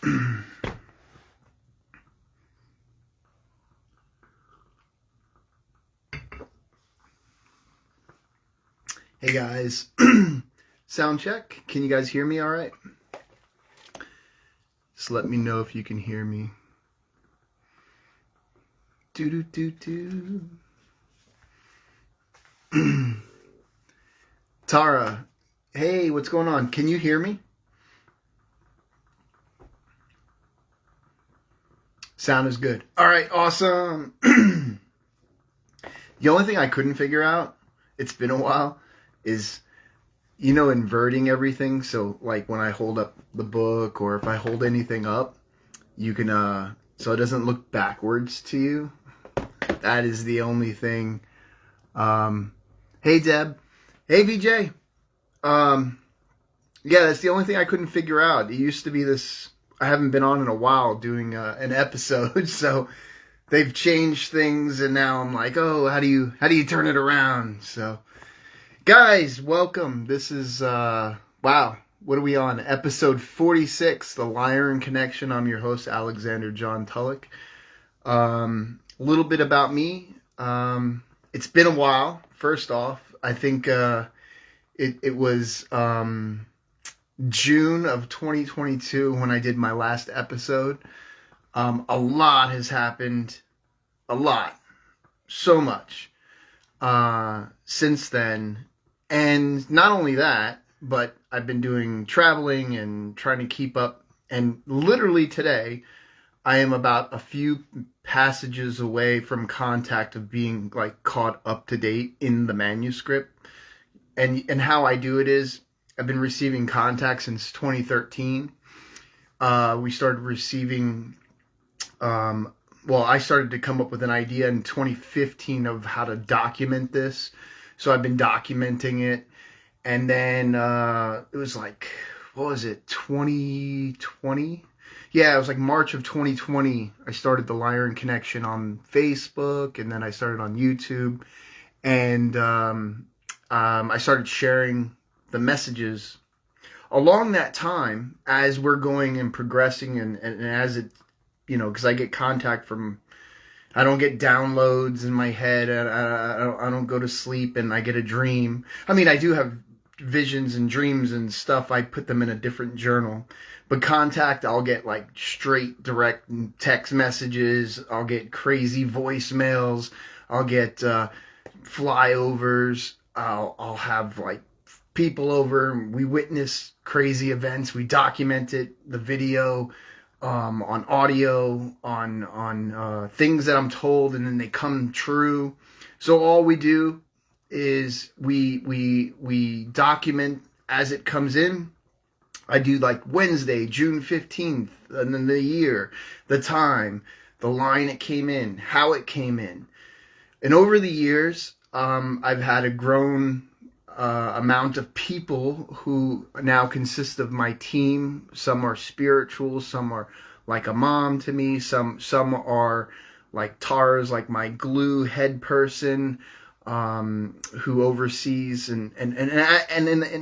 Hey guys, sound check. Can you guys hear me all right? Just let me know if you can hear me. Tara, hey, what's going on? Can you hear me? Sound is good. All right, awesome. The only thing I couldn't figure out, it's been a while, is, inverting everything. So like when I hold up the book or if I hold anything up, you can, so it doesn't look backwards to you. That is the only thing. Hey Deb. Hey VJ. Yeah, that's the only thing I couldn't figure out. It used to be this, I haven't been on in a while doing an episode, so they've changed things and now I'm like, oh, how do you turn it around? So guys, welcome. This is, wow, what are we on? Episode 46, The Lyran Connection. I'm your host, Alexander John Tulloch. A little bit about me. It's been a while, first off. I think it was June of 2022 when I did my last episode. A lot has happened. A lot. So much since then. And not only that, but I've been doing traveling and trying to keep up. And literally today, I am about a few passages away from contact of being like caught up to date in the manuscript. And how I do it is I've been receiving contact since 2013. We started receiving, I started to come up with an idea in 2015 of how to document this. So I've been documenting it. And then it was like, what was it, 2020? Yeah, it was like March of 2020. I started the Lyran Connection on Facebook, and then I started on YouTube. And I started sharing the messages. Along that time, as we're going and progressing and as it, because I get contact from, I don't get downloads in my head. I don't go to sleep and I get a dream. I mean, I do have visions and dreams and stuff. I put them in a different journal. But contact, I'll get like straight direct text messages. I'll get crazy voicemails. I'll get flyovers. I'll have like people over. We witness crazy events. We document it, the video, on audio, on things that I'm told, and then they come true. So all we do is we document as it comes in. I do like Wednesday, June 15th, and then the year, the time, the line it came in, how it came in. And over the years, I've had a grown amount of people who now consist of my team. Some are spiritual, some are like a mom to me, some are like Tara's, like my glue head person, who oversees and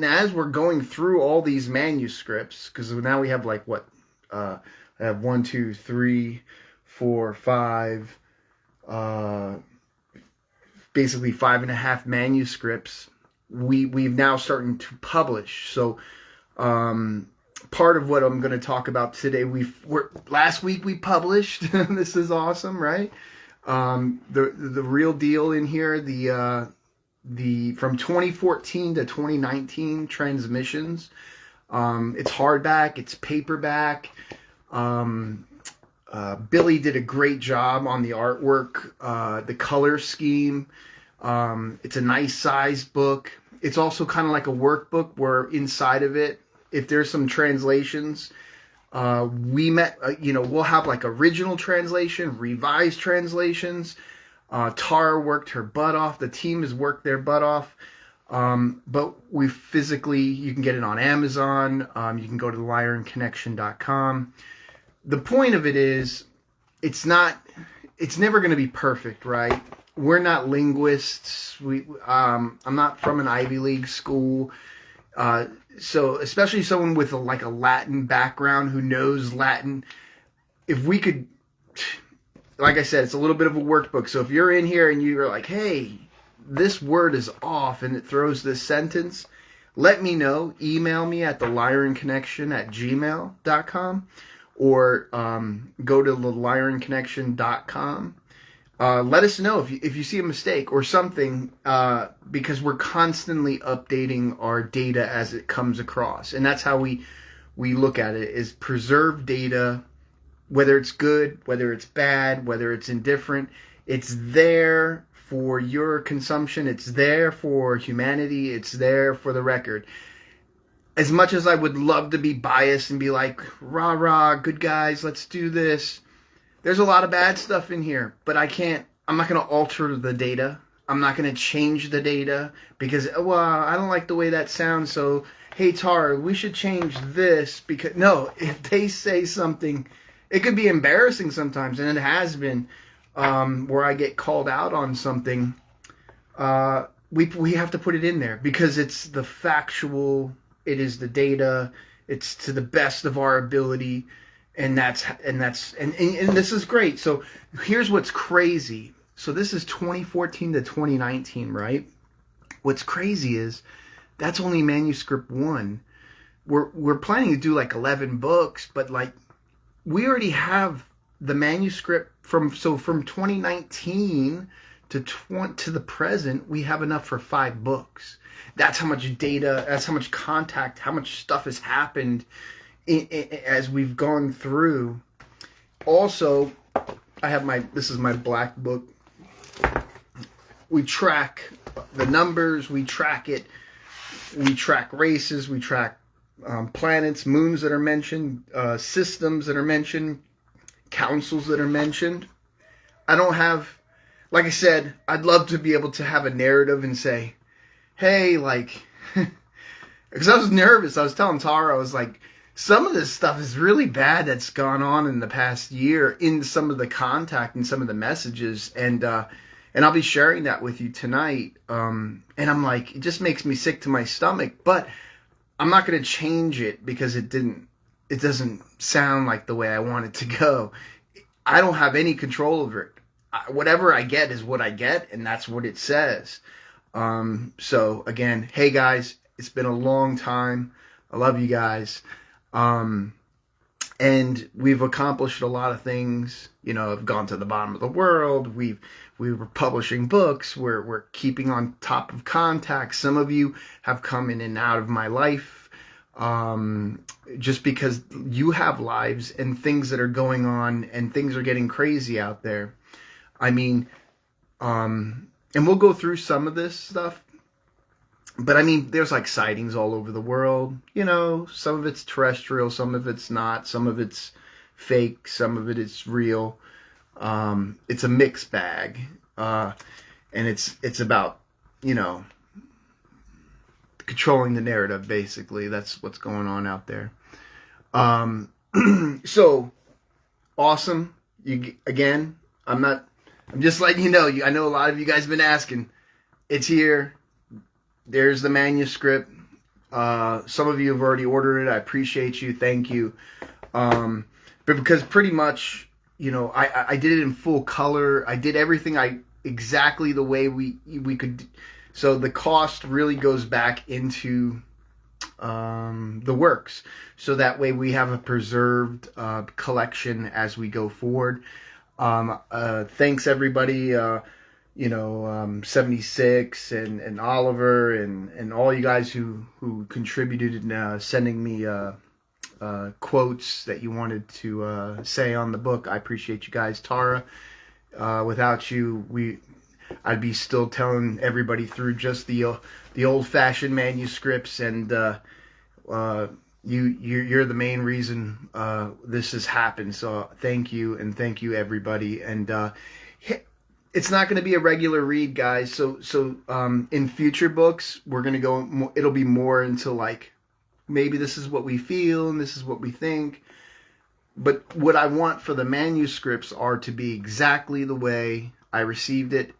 as we're going through all these manuscripts, because now we have like I have 1, 2, 3, 4, 5, basically 5.5 manuscripts. We've now started to publish. So part of what I'm going to talk about today, last week we published. This is awesome, right? The real deal in here, the from 2014 to 2019 transmissions. It's hardback, it's paperback. Billy did a great job on the artwork, the color scheme. It's a nice size book. It's also kind of like a workbook where inside of it, if there's some translations, we'll have like original translation, revised translations. Tara worked her butt off. The team has worked their butt off. But you can get it on Amazon. You can go to lyranconnection.com. The point of it is, it's never going to be perfect, right? We're not linguists. I'm not from an Ivy League school. So especially someone with like a Latin background who knows Latin, if we could, like I said, it's a little bit of a workbook. So if you're in here and you're like, hey, this word is off and it throws this sentence, let me know. Email me at the Lyran Connection at gmail.com, or go to the lyranconnection.com. Let us know if you see a mistake or something, because we're constantly updating our data as it comes across. And that's how we look at it, is preserve data, whether it's good, whether it's bad, whether it's indifferent. It's there for your consumption. It's there for humanity. It's there for the record. As much as I would love to be biased and be like, rah, rah, good guys, let's do this, there's a lot of bad stuff in here, but I'm not going to alter the data. I'm not going to change the data because, well, I don't like the way that sounds. So, hey, Tara, we should change this because, no, if they say something, it could be embarrassing sometimes. And it has been, where I get called out on something. We have to put it in there because it's the factual, it is the data, it's to the best of our ability. And this is great. So here's what's crazy. So this is 2014 to 2019, right? What's crazy is that's only manuscript 1. We're planning to do like 11 books, but like we already have the manuscript from 2019 to the present. We have enough for 5 books. That's how much data. That's how much contact. How much stuff has happened as we've gone through. Also, I have this is my black book. We track the numbers, we track it, we track races, we track planets, moons that are mentioned, systems that are mentioned, councils that are mentioned. I don't have, like I said, I'd love to be able to have a narrative and say, hey, like, because I was nervous. I was telling Tara, I was like, some of this stuff is really bad that's gone on in the past year in some of the contact and some of the messages. And I'll be sharing that with you tonight. And I'm like, it just makes me sick to my stomach, but I'm not going to change it because it doesn't sound like the way I want it to go. I don't have any control over it. Whatever I get is what I get, and that's what it says. So again, hey guys, it's been a long time. I love you guys. And we've accomplished a lot of things. You know, I've gone to the bottom of the world. We were publishing books. We're keeping on top of contact. Some of you have come in and out of my life, just because you have lives and things that are going on and things are getting crazy out there. I mean, and we'll go through some of this stuff. But I mean, there's like sightings all over the world. You know, some of it's terrestrial, some of it's not, some of it's fake, some of it is real. It's a mixed bag, and it's about, you know, controlling the narrative. Basically, that's what's going on out there. So awesome. I'm just letting you know. I know a lot of you guys have been asking. It's here. There's the manuscript. Some of you have already ordered it. I appreciate you. Thank you. But because pretty much, you know, I did it in full color. I did everything exactly the way we could. So the cost really goes back into the works. So that way we have a preserved collection as we go forward. Thanks everybody. 76 and Oliver and all you guys who contributed in sending me quotes that you wanted to say on the book. I appreciate you guys. Tara, without you, I'd be still telling everybody through just the old-fashioned manuscripts, and you're the main reason this has happened. So thank you, and thank you everybody. And it's not going to be a regular read, guys. So in future books, we're going to go. It'll be more into like, maybe this is what we feel and this is what we think. But what I want for the manuscripts are to be exactly the way I received it,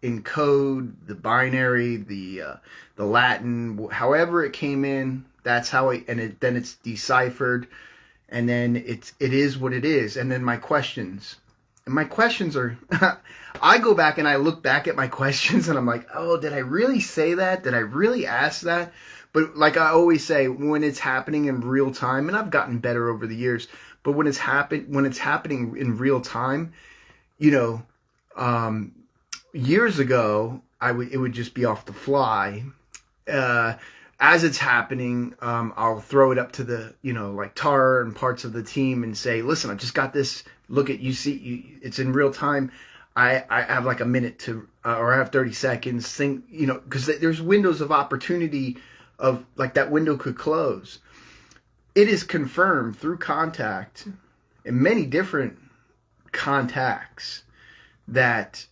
in code, the binary, the Latin, however it came in. That's how then it's deciphered, and then it is what it is. And then my questions. And my questions are, I go back and I look back at my questions and I'm like, oh, did I really say that? Did I really ask that? But like I always say, when it's happening in real time, and I've gotten better over the years, but when it's happening in real time, you know, years ago, it would just be off the fly. As it's happening, I'll throw it up to the, you know, like Tara and parts of the team and say, listen, I just got this. Look at, it's in real time. I have like a minute to, or I have 30 seconds. Think, you know, because there's windows of opportunity of like that window could close. It is confirmed through contact and many different contacts that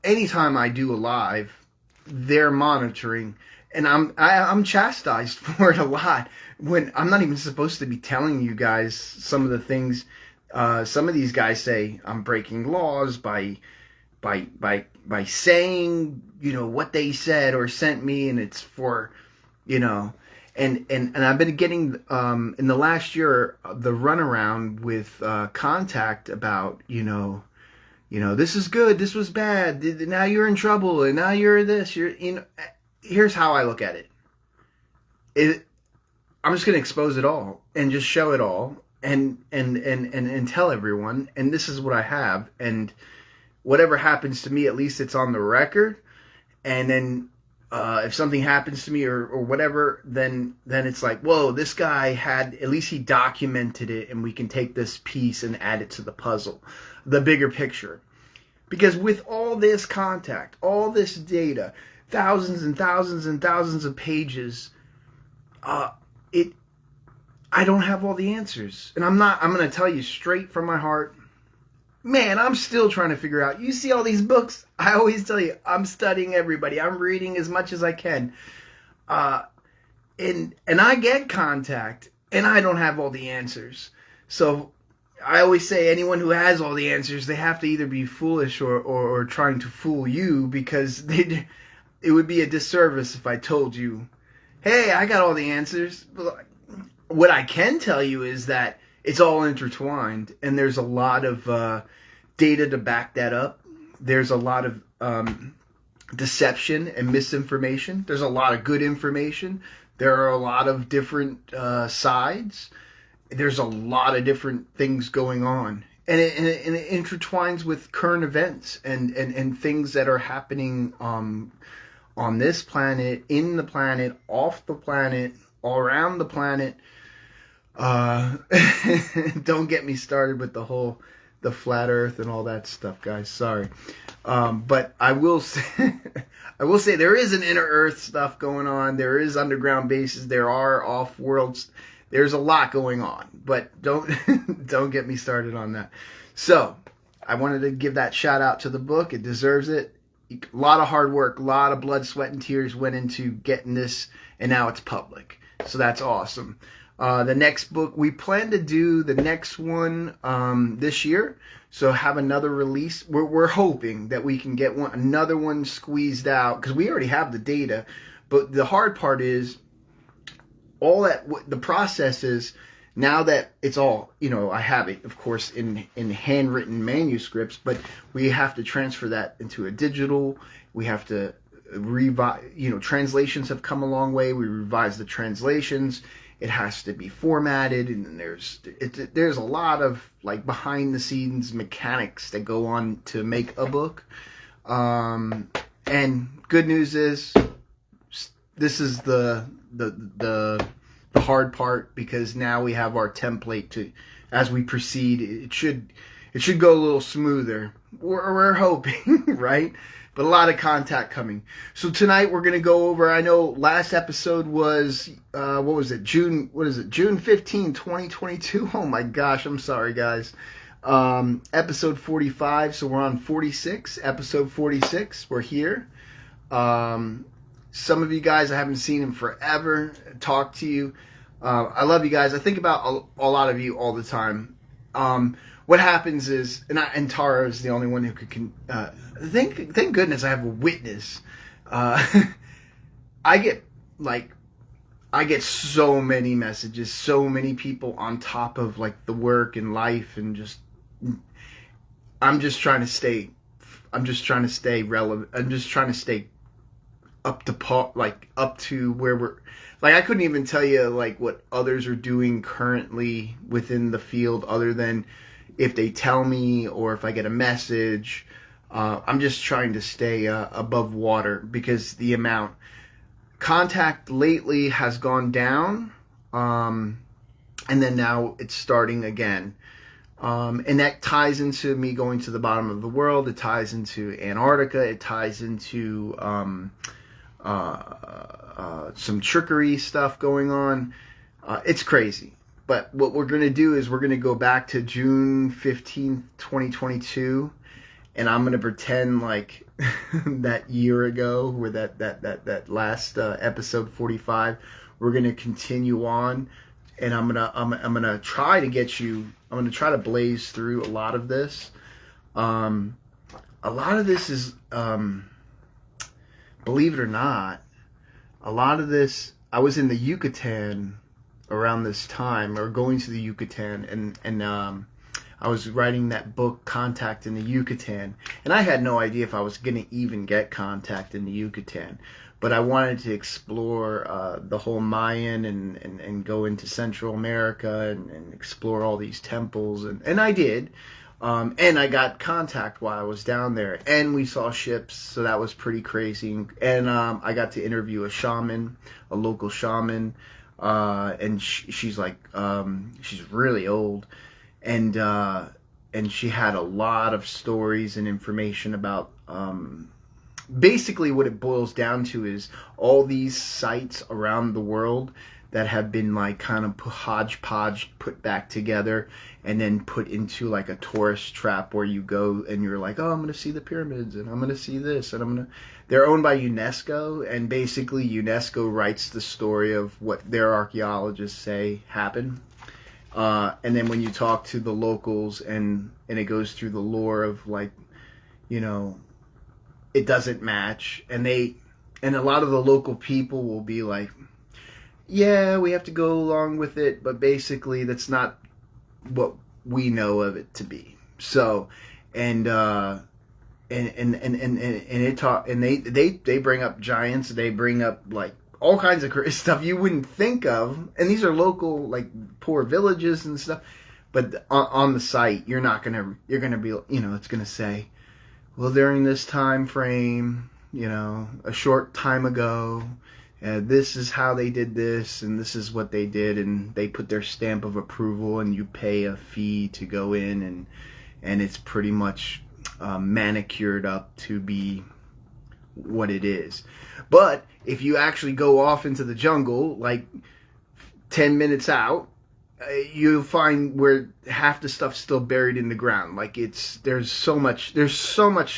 anytime I do a live, they're monitoring. And I'm chastised for it a lot when I'm not even supposed to be telling you guys some of the things. Some of these guys say I'm breaking laws by saying, you know, what they said or sent me, and it's for, you know, and I've been getting in the last year the runaround with contact about, you know, this is good, this was bad, now you're in trouble, and now you're this, you know. Here's how I look at it. I'm just going to expose it all and just show it all and tell everyone. And this is what I have. And whatever happens to me, at least it's on the record. And then if something happens to me or whatever, then it's like, whoa, this guy at least he documented it, and we can take this piece and add it to the puzzle, the bigger picture. Because with all this contact, all this data, thousands and thousands and thousands of pages, I don't have all the answers. And I'm going to tell you straight from my heart, man, I'm still trying to figure out. You see all these books? I always tell you, I'm studying everybody. I'm reading as much as I can. And I get contact, and I don't have all the answers. So I always say anyone who has all the answers, they have to either be foolish or trying to fool you, because it would be a disservice if I told you, hey, I got all the answers. What I can tell you is that it's all intertwined, and there's a lot of data to back that up. There's a lot of deception and misinformation. There's a lot of good information. There are a lot of different sides. There's a lot of different things going on. And it intertwines with current events and things that are happening on this planet, in the planet, off the planet, all around the planet. Don't get me started with the flat earth and all that stuff, guys. Sorry. But I will say there is an inner earth stuff going on. There is underground bases. There are off worlds. There's a lot going on, but don't get me started on that. So I wanted to give that shout out to the book. It deserves it. A lot of hard work, a lot of blood, sweat, and tears went into getting this, and now it's public. So that's awesome. The next book, we plan to do the next one this year. So have another release. We're hoping that we can get another one squeezed out, because we already have the data. But the hard part is all that the process is. Now that it's all, I have it, of course, in handwritten manuscripts, but we have to transfer that into a digital. We have to revise, translations have come a long way. We revise the translations. It has to be formatted, and there's a lot of like behind the scenes mechanics that go on to make a book. And good news is this is the hard part, because now we have our template to, as we proceed, it should go a little smoother. We're hoping, right? But a lot of contact coming. So tonight we're gonna go over. I know last episode was what was it? June 15, 2022. Oh my gosh, I'm sorry guys. Episode 45. So we're on 46. Episode 46. We're here. Some of you guys I haven't seen in forever. Talk to you. I love you guys. I think about a lot of you all the time. What happens is, and Tara is the only one who can. Thank goodness I have a witness. I get like I get so many messages, so many people on top of like the work and life, and just I'm just trying to stay. I'm just trying to stay relevant. I'm just trying to stay up to par, like up to where we're. Like I couldn't even tell you like what others are doing currently within the field, other than if they tell me or if I get a message. I'm just trying to stay above water because the amount contact lately has gone down, and then now it's starting again. And that ties into me going to the bottom of the world. It ties into Antarctica. It ties into some trickery stuff going on. It's crazy. But what we're going to do is we're going to go back to June 15th, 2022. And I'm going to pretend like that year ago, where that last episode 45, we're going to continue on. And I'm gonna try to get you. I'm gonna try to blaze through a lot of this. A lot of this is, believe it or not, a lot of this. I was in the Yucatan around this time, or going to the Yucatan, and I was writing that book, Contact in the Yucatan, and I had no idea if I was gonna even get contact in the Yucatan. But I wanted to explore the whole Mayan and go into Central America and explore all these temples. And I did. And I got contact while I was down there. And we saw ships, so that was pretty crazy. And I got to interview a shaman, a local shaman. And she's like, she's really old. And she had a lot of stories and information about... basically what it boils down to is all these sites around the world that have been like kind of hodgepodge put back together and then put into like a tourist trap where you go and you're like, oh, I'm going to see the pyramids and I'm going to see this and they're owned by UNESCO, and basically UNESCO writes the story of what their archaeologists say happened. And then when you talk to the locals and it goes through the lore of like, you know, it doesn't match, and a lot of the local people will be like, yeah, we have to go along with it, but basically that's not what we know of it to be. So, and they bring up giants, they bring up like all kinds of stuff you wouldn't think of, and these are local like poor villages and stuff. But on the site, you're gonna be, you know, it's gonna say, well, during this time frame, you know, a short time ago, this is how they did this, and this is what they did, and they put their stamp of approval, and you pay a fee to go in, and it's pretty much manicured up to be what it is. But if you actually go off into the jungle, like 10 minutes out, you'll find where half the stuff's still buried in the ground. Like there's so much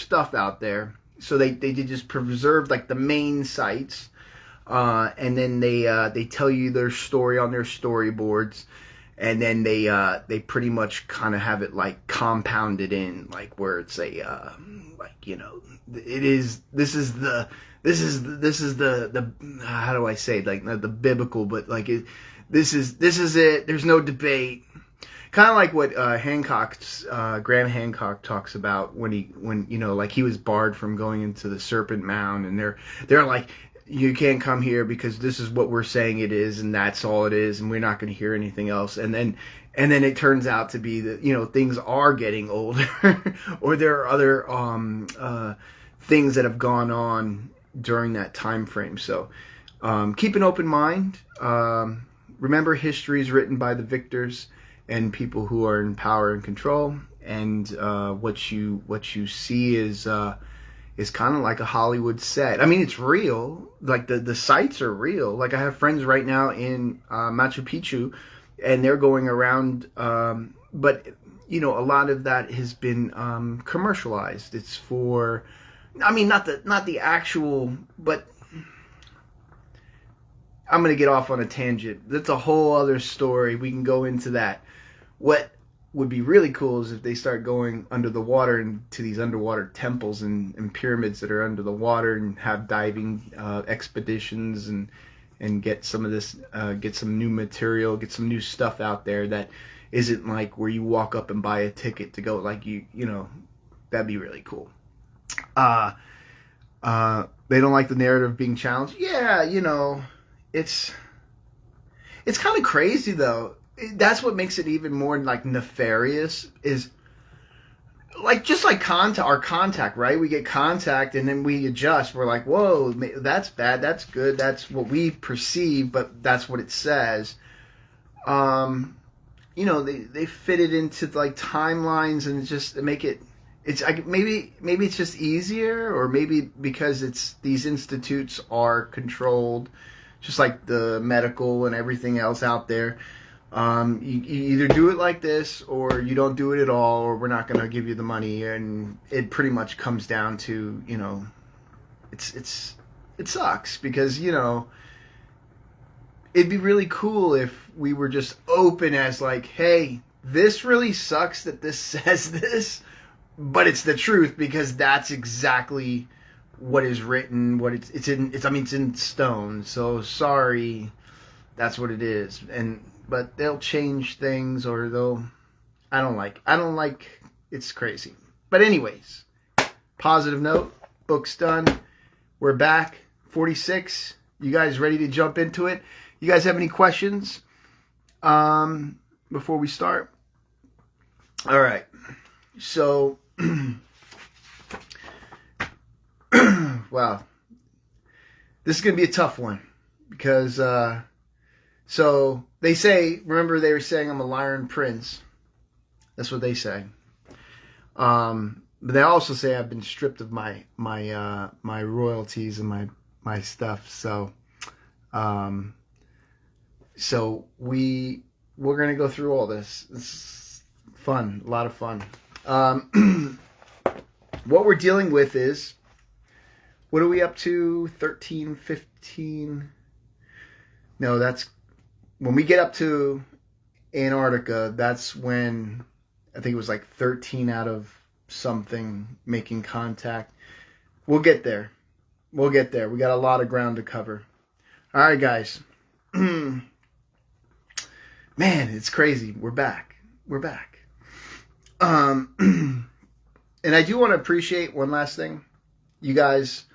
stuff out there. So they just preserved like the main sites, and then they tell you their story on their storyboards, and then they pretty much kind of have it like compounded in, like where it's a like, you know, this is the how do I say, like not the biblical, but like this is it. There's no debate. Kind of like what Graham Hancock talks about when you know, like he was barred from going into the Serpent Mound, and they're like, you can't come here because this is what we're saying it is, and that's all it is, and we're not going to hear anything else. And then it turns out to be that, you know, things are getting older, or there are other things that have gone on during that time frame. So keep an open mind. Remember, history is written by the victors and people who are in power and control. And what you see is kind of like a Hollywood set. I mean, it's real. Like the sites are real. Like I have friends right now in Machu Picchu, and they're going around. But you know, a lot of that has been commercialized. It's for, I mean, not the actual, but I'm going to get off on a tangent. That's a whole other story. We can go into that. What would be really cool is if they start going under the water and to these underwater temples and pyramids that are under the water, and have diving expeditions and and get some of this, get some new material, get some new stuff out there that isn't like where you walk up and buy a ticket to go. Like you know, that'd be really cool. They don't like the narrative being challenged. Yeah, you know, it's kind of crazy though. That's what makes it even more like nefarious is like just like our contact, right? We get contact and then we adjust. We're like, whoa, that's bad, that's good, that's what we perceive, but that's what it says. You know, they fit it into like timelines and just make it. It's maybe it's just easier, or maybe because it's these institutes are controlled, just like the medical and everything else out there. You either do it like this or you don't do it at all, or we're not going to give you the money. And it pretty much comes down to, you know, it sucks because, you know, it'd be really cool if we were just open as like, hey, this really sucks that this says this, but it's the truth because that's exactly what is written, what it's in stone. So sorry, that's what it is. But they'll change things, or I don't like it's crazy. But anyways, positive note, book's done. We're back. 46. You guys ready to jump into it? You guys have any questions before we start? All right. So, wow. This is going to be a tough one because so they say, remember they were saying I'm a Lyran prince. That's what they say. But they also say I've been stripped of my royalties and my stuff. So we're gonna go through all this. It's fun, a lot of fun. What we're dealing with is, what are we up to? 13, 15? No, that's when we get up to Antarctica. That's when I think it was like 13 out of something making contact. We'll get there. We got a lot of ground to cover. All right, guys. Man, it's crazy. We're back. And I do want to appreciate one last thing. You guys,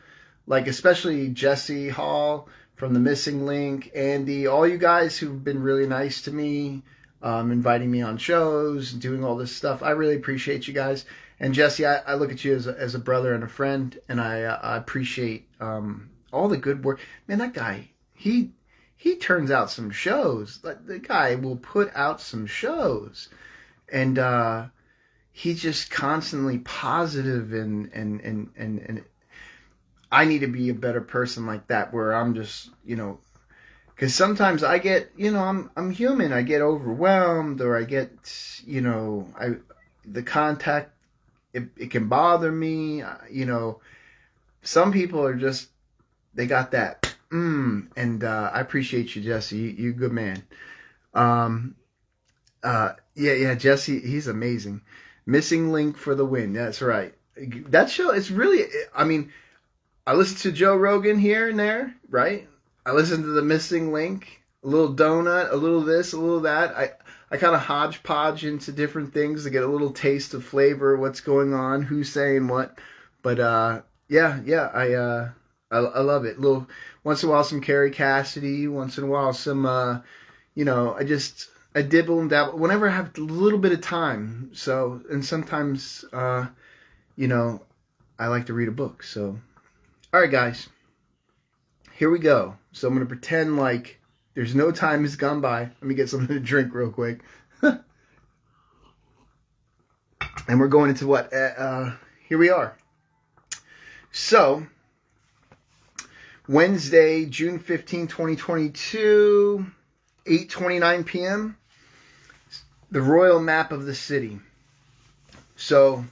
like especially Jesse Hall from The Missing Link, Andy, all you guys who've been really nice to me, inviting me on shows, doing all this stuff. I really appreciate you guys. And Jesse, I look at you as a brother and a friend, and I appreciate all the good work. Man, that guy, he turns out some shows. The guy will put out some shows, and he's just constantly positive and I need to be a better person like that, where I'm just, you know, because sometimes I get, you know, I'm human. I get overwhelmed, or I get, you know, the contact, it can bother me. You know, some people are just, they got that. And I appreciate you, Jesse. You good man. Yeah, Jesse, he's amazing. Missing Link for the win. That's right. That show, it's really, I mean, I listen to Joe Rogan here and there, right? I listen to The Missing Link, a little donut, a little this, a little that. I kind of hodgepodge into different things to get a little taste of flavor, what's going on, who's saying what. But yeah, I love it. Little once in a while some Carrie Cassidy, once in a while some you know, I dibble and dabble whenever I have a little bit of time. So, and sometimes you know, I like to read a book. So, all right, guys, here we go. So I'm going to pretend like there's no time has gone by. Let me get something to drink real quick. And we're going into what? Here we are. So, Wednesday, June 15, 2022, 8:29 p.m., the royal map of the city. So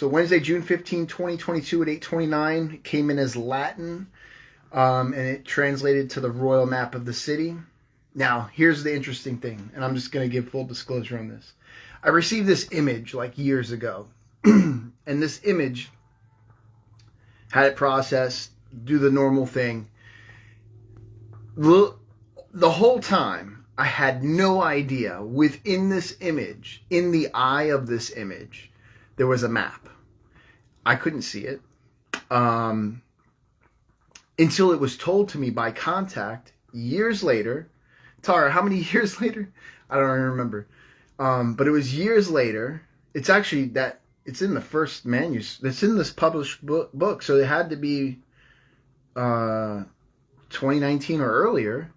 Wednesday, June 15, 2022 at 8:29 came in as Latin, and it translated to the royal map of the city. Now, here's the interesting thing, and I'm just going to give full disclosure on this. I received this image like years ago, and this image had it processed, do the normal thing. the whole time, I had no idea within this image, in the eye of this image, there was a map. I couldn't see it until it was told to me by contact years later. Tara, how many years later? I don't even remember. But it was years later. It's actually that it's in the first manuscript. It's in this published book. So it had to be 2019 or earlier,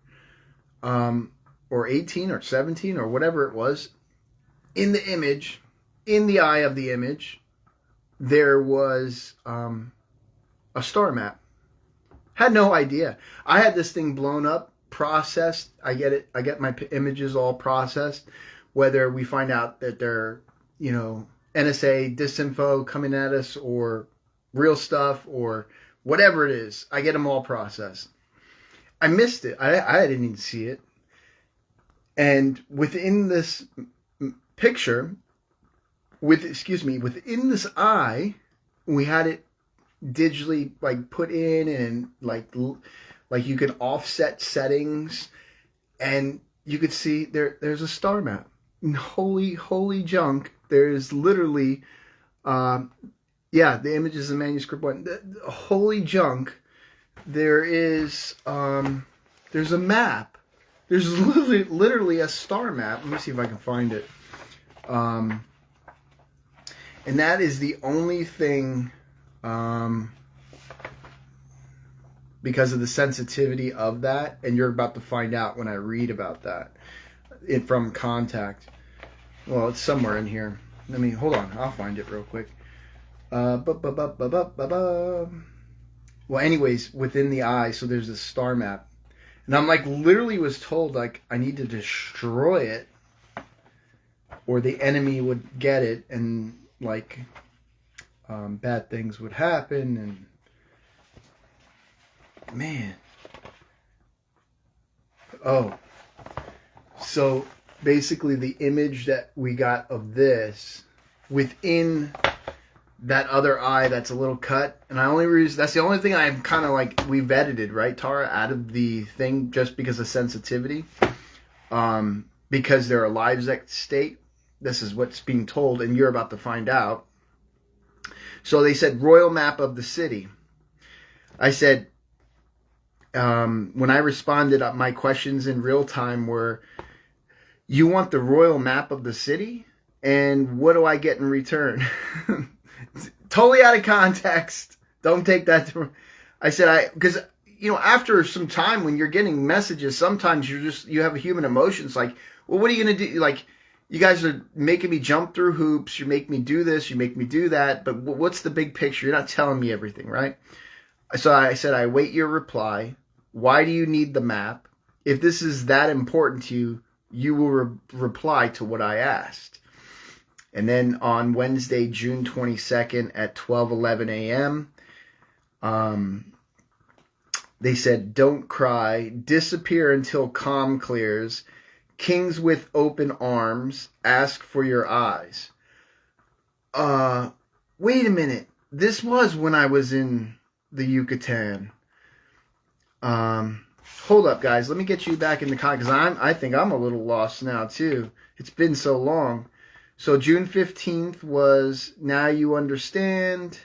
or 18 or 17 or whatever it was. In the image, in the eye of the image, there was a star map. Had no idea. I had this thing blown up, processed. I get it. I get my images all processed. Whether we find out that they're, NSA disinfo coming at us or real stuff or whatever it is, I get them all processed. I missed it. I didn't even see it. And within this picture, within this eye, we had it digitally put in and like you can offset settings, and you could see there's a star map. Holy junk. There's literally the images and manuscript one. Holy junk. There is there's a map. There's literally a star map. Let me see if I can find it. And that is the only thing, because of the sensitivity of that, and you're about to find out when I read about that from contact. Well, it's somewhere in here. Hold on. I'll find it real quick. Well, anyways, within the eye, so there's a star map. And I'm literally was told, I need to destroy it, or the enemy would get it, and, bad things would happen, and, man. Oh. So, basically, the image that we got of this, within that other eye that's a little cut, and that's the only thing I've kind of we've edited, right, Tara, out of the thing just because of sensitivity, because they're a live state. This is what's being told, and you're about to find out. So they said royal map of the city. I said, when I responded, my questions in real time were, you want the royal map of the city, and what do I get in return? Totally out of context. Don't take that I said, because after some time when you're getting messages, sometimes you have a human emotions well, what are you going to do? You guys are making me jump through hoops. You make me do this. You make me do that. But what's the big picture? You're not telling me everything, right? So I said, I wait your reply. Why do you need the map? If this is that important to you, you will reply to what I asked. And then on Wednesday, June 22nd at 12:11 a.m., they said, don't cry, disappear until calm clears, kings with open arms, ask for your eyes. Wait a minute. This was when I was in the Yucatan. Hold up, guys. Let me get you back in the con, because I think I'm a little lost now, too. It's been so long. So June 15th was, now you understand.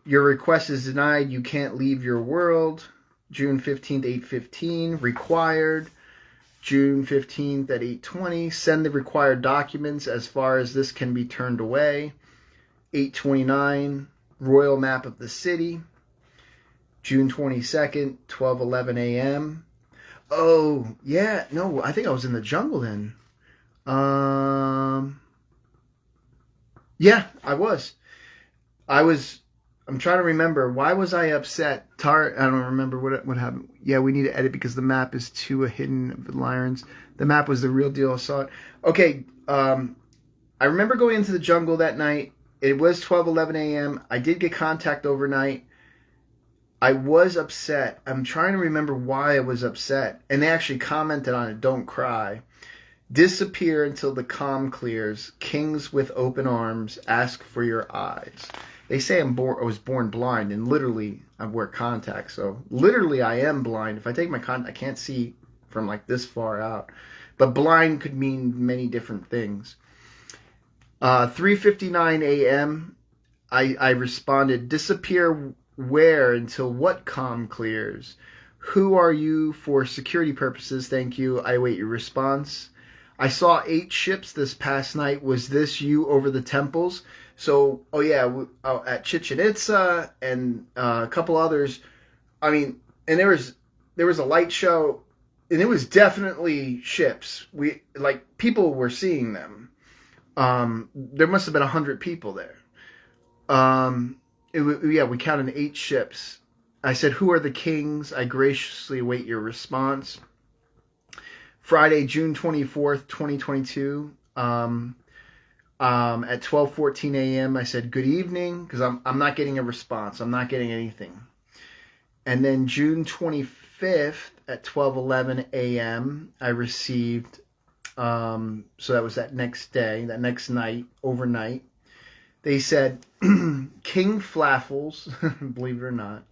Your request is denied. You can't leave your world. June 15th, 8:15, required. June 15th at 8:20, send the required documents as far as this can be turned away. 8:29, royal map of the city. June 22nd, 12:11 a.m. Oh, yeah, no, I think I was in the jungle then. Yeah, I was. I'm trying to remember. Why was I upset? I don't remember what happened. Yeah, we need to edit because the map is too hidden of the Lyrans. The map was the real deal. I saw it. Okay, I remember going into the jungle that night. It was 12:11 a.m. I did get contact overnight. I was upset. I'm trying to remember why I was upset. And they actually commented on it. Don't cry. Disappear until the calm clears. Kings with open arms ask for your eyes. They say I was born blind, and literally, I wear contacts, so literally I am blind. If I take my I can't see from like this far out. But blind could mean many different things. 3:59 a.m. I responded, disappear where until what comm clears? Who are you for security purposes? Thank you. I await your response. I saw 8 ships this past night. Was this you over the temples? So, oh yeah, at Chichen Itza and a couple others. I mean, and there was a light show, and it was definitely ships. People were seeing them. There must have been 100 people there. We counted 8 ships. I said, who are the kings? I graciously await your response. Friday, June 24th, 2022. At 12:14 a.m. I said, good evening, because I'm not getting a response. I'm not getting anything. And then June 25th at 12:11 a.m. I received, so that was that next day, that next night, overnight. They said, King Flaffles, believe it or not,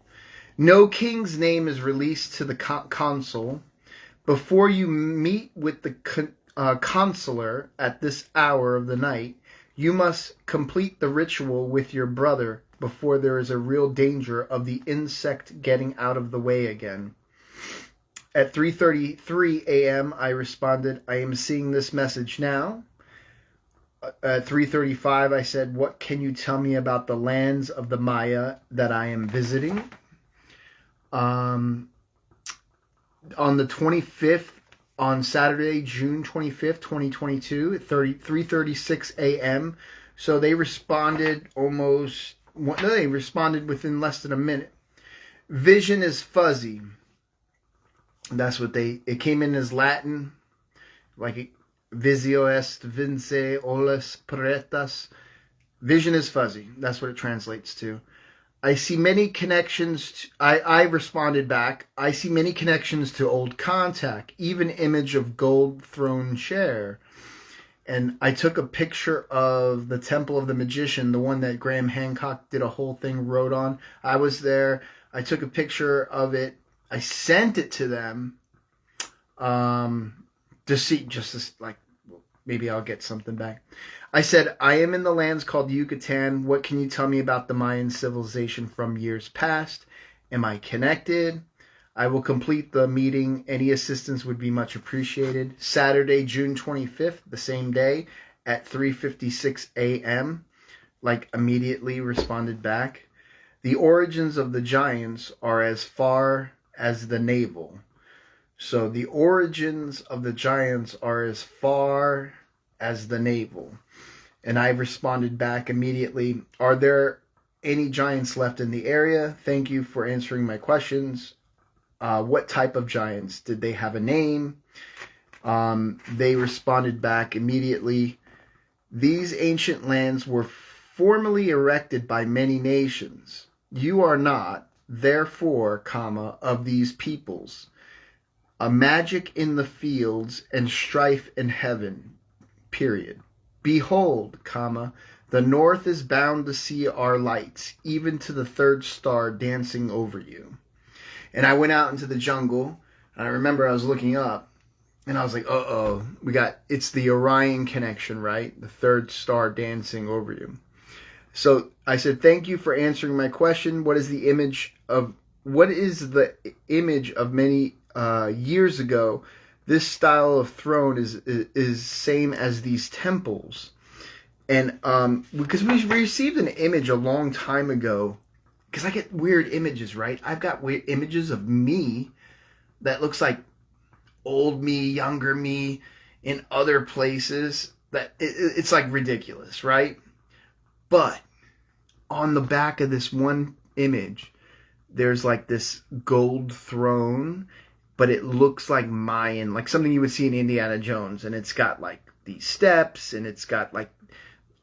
no king's name is released to the consul. Before you meet with the consular at this hour of the night, you must complete the ritual with your brother before there is a real danger of the insect getting out of the way again. At 3:33 a.m., I responded, I am seeing this message now. At 3:35, I said, what can you tell me about the lands of the Maya that I am visiting? On the 25th, on Saturday, June 25th, 2022, at 3:36 a.m. So they responded they responded within less than a minute. Vision is fuzzy. That's what it came in as Latin, like visio est vince olas pretas. Vision is fuzzy. That's what it translates to. I see many connections. I responded back. I see many connections to old contact, even image of gold throne chair. And I took a picture of the Temple of the Magician, the one that Graham Hancock did a whole thing, wrote on. I was there. I took a picture of it. I sent it to them to see, maybe I'll get something back. I said, I am in the lands called Yucatan. What can you tell me about the Mayan civilization from years past? Am I connected? I will complete the meeting. Any assistance would be much appreciated. Saturday, June 25th, the same day, at 3:56 a.m., immediately responded back. The origins of the giants are as far as the navel. So the origins of the giants are as far as the navel. And I responded back immediately, are there any giants left in the area? Thank you for answering my questions. What type of giants? Did they have a name? They responded back immediately. These ancient lands were formerly erected by many nations. You are not, therefore, of these peoples. A magic in the fields and strife in heaven, period. Behold, the north is bound to see our lights, even to the third star dancing over you. And I went out into the jungle, and I remember I was looking up, and I was like, it's the Orion connection, right? The third star dancing over you. So I said, thank you for answering my question. What is the image of many years ago? This style of throne is same as these temples. And because we received an image a long time ago, because I get weird images, right? I've got weird images of me that looks like old me, younger me in other places. That it's like ridiculous, right? But on the back of this one image, there's like this gold throne, but it looks like Mayan, like something you would see in Indiana Jones. And it's got like these steps, and it's got like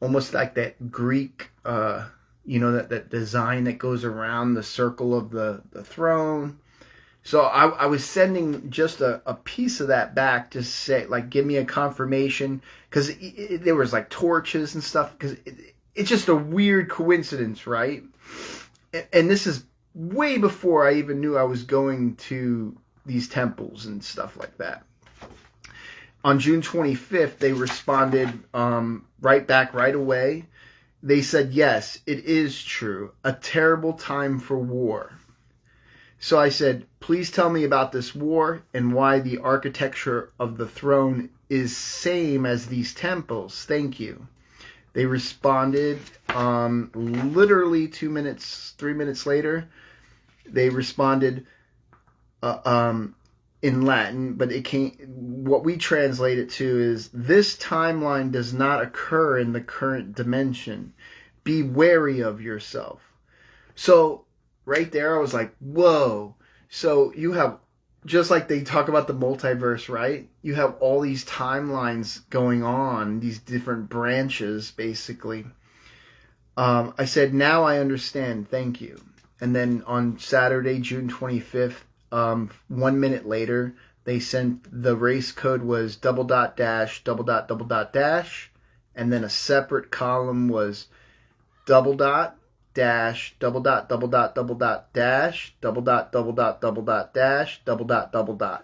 almost like that Greek, that design that goes around the circle of the throne. So I was sending just a piece of that back to say, give me a confirmation, because there was like torches and stuff, because it's just a weird coincidence, right? And this is way before I even knew I was going to these temples and stuff like that. On June 25th, they responded right back right away. They said, yes, it is true. A terrible time for war. So I said, please tell me about this war and why the architecture of the throne is same as these temples. Thank you. They responded literally 2 minutes, 3 minutes later. They responded in Latin, but it came. What we translate it to is, this timeline does not occur in the current dimension. Be wary of yourself. So right there, I was like, whoa. So you have, just like they talk about the multiverse, right? You have all these timelines going on, these different branches, basically. I said, now I understand. Thank you. And then on Saturday, June 25th, 1 minute later, they sent the race code was .. dash, .. dash, and then a separate column was ... dash, ... dash, ... dash, ... dash, ... dash.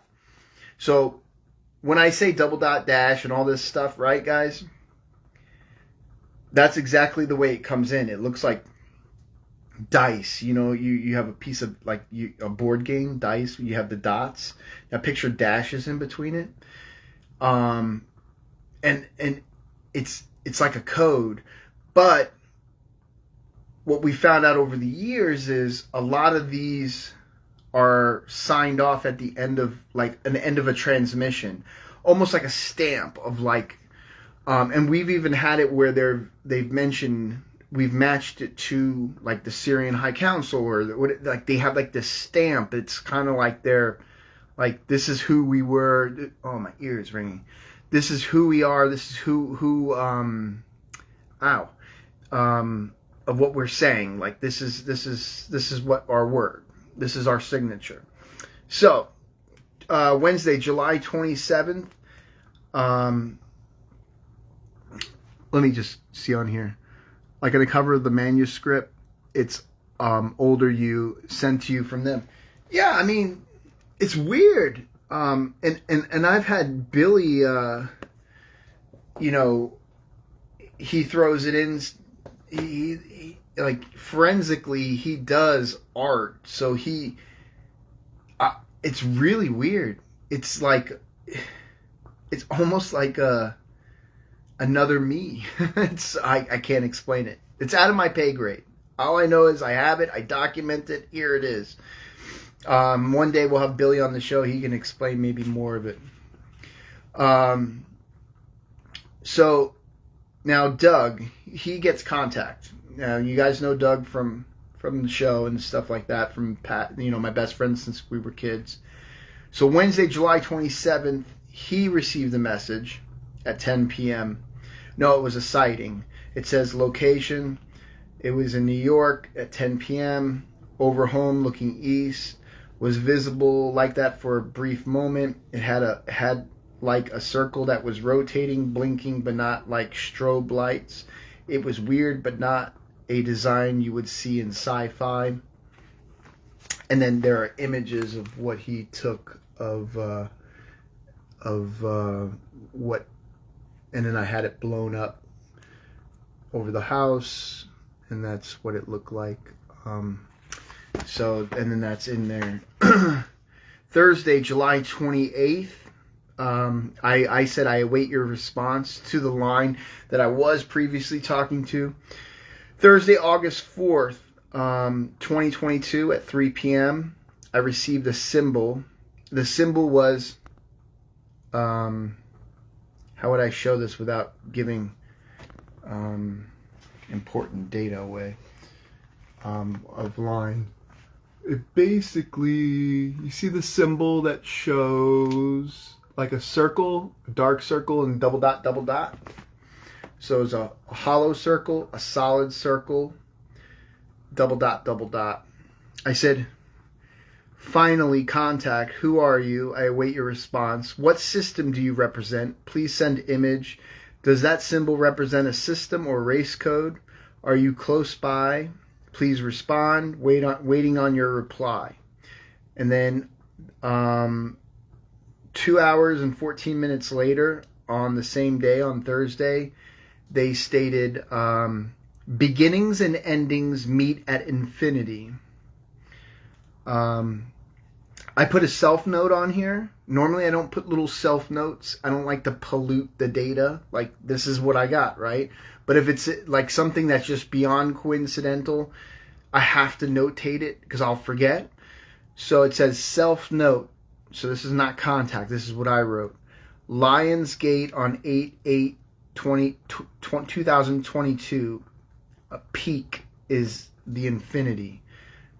So when I say ... dash and all this stuff, right, guys? That's exactly the way it comes in. It looks like dice. You know, you have a piece of, like, a board game, dice. You have the dots. Now picture dashes in between it. And it's like a code. But what we found out over the years is a lot of these are signed off at the end of, like, an end of a transmission, almost like a stamp of, like, and we've even had it where they've mentioned, we've matched it to, like, the Syrian High Council, or like they have, like, this stamp. It's kind of like they're like, this is who we were. Oh, my ear is ringing. This is who we are. This is of what we're saying. Like, this is what our word. This is our signature. So Wednesday, July 27th. Let me just see on here. Like, on the cover of the manuscript, it's older you, sent to you from them. Yeah, I mean, it's weird. And I've had Billy, you know, he throws it in. He like, forensically, he does art. So it's really weird. It's like, it's almost like another me. I can't explain it. It's out of my pay grade. All I know is I have it. I document it. Here it is. One day we'll have Billy on the show. He can explain maybe more of it. So now Doug, he gets contact. Now, you guys know Doug from the show and stuff like that, from Pat, you know, my best friend since we were kids. So Wednesday, July 27th, he received a message at 10 p.m. No, it was a sighting. It says location. It was in New York at 10 p.m. Over home, looking east. Was visible like that for a brief moment. It had like a circle that was rotating, blinking, but not like strobe lights. It was weird, but not a design you would see in sci-fi. And then there are images of what he took of what, and then I had it blown up over the house, and that's what it looked like. So, and then that's in there. Thursday, July 28th. I said I await your response to the line that I was previously talking to. Thursday, August 4th, 2022 at 3 p.m. I received a symbol. The symbol was, how would I show this without giving important data away, of line. It basically, you see the symbol that shows like a circle, a dark circle, and double dot, double dot. So it's a hollow circle, a solid circle, double dot, double dot. I said, finally, contact. Who are you? I await your response. What system do you represent? Please send image. Does that symbol represent a system or race code? Are you close by? Please respond. Waiting on your reply. And then 2 hours and 14 minutes later, on the same day, on Thursday, they stated, beginnings and endings meet at infinity. I put a self note on here. Normally I don't put little self notes. I don't like to pollute the data. Like, this is what I got, right? But if it's like something that's just beyond coincidental, I have to notate it because I'll forget. So it says self note. So this is not contact. This is what I wrote. Lionsgate on 8/8/2022. A peak is the infinity.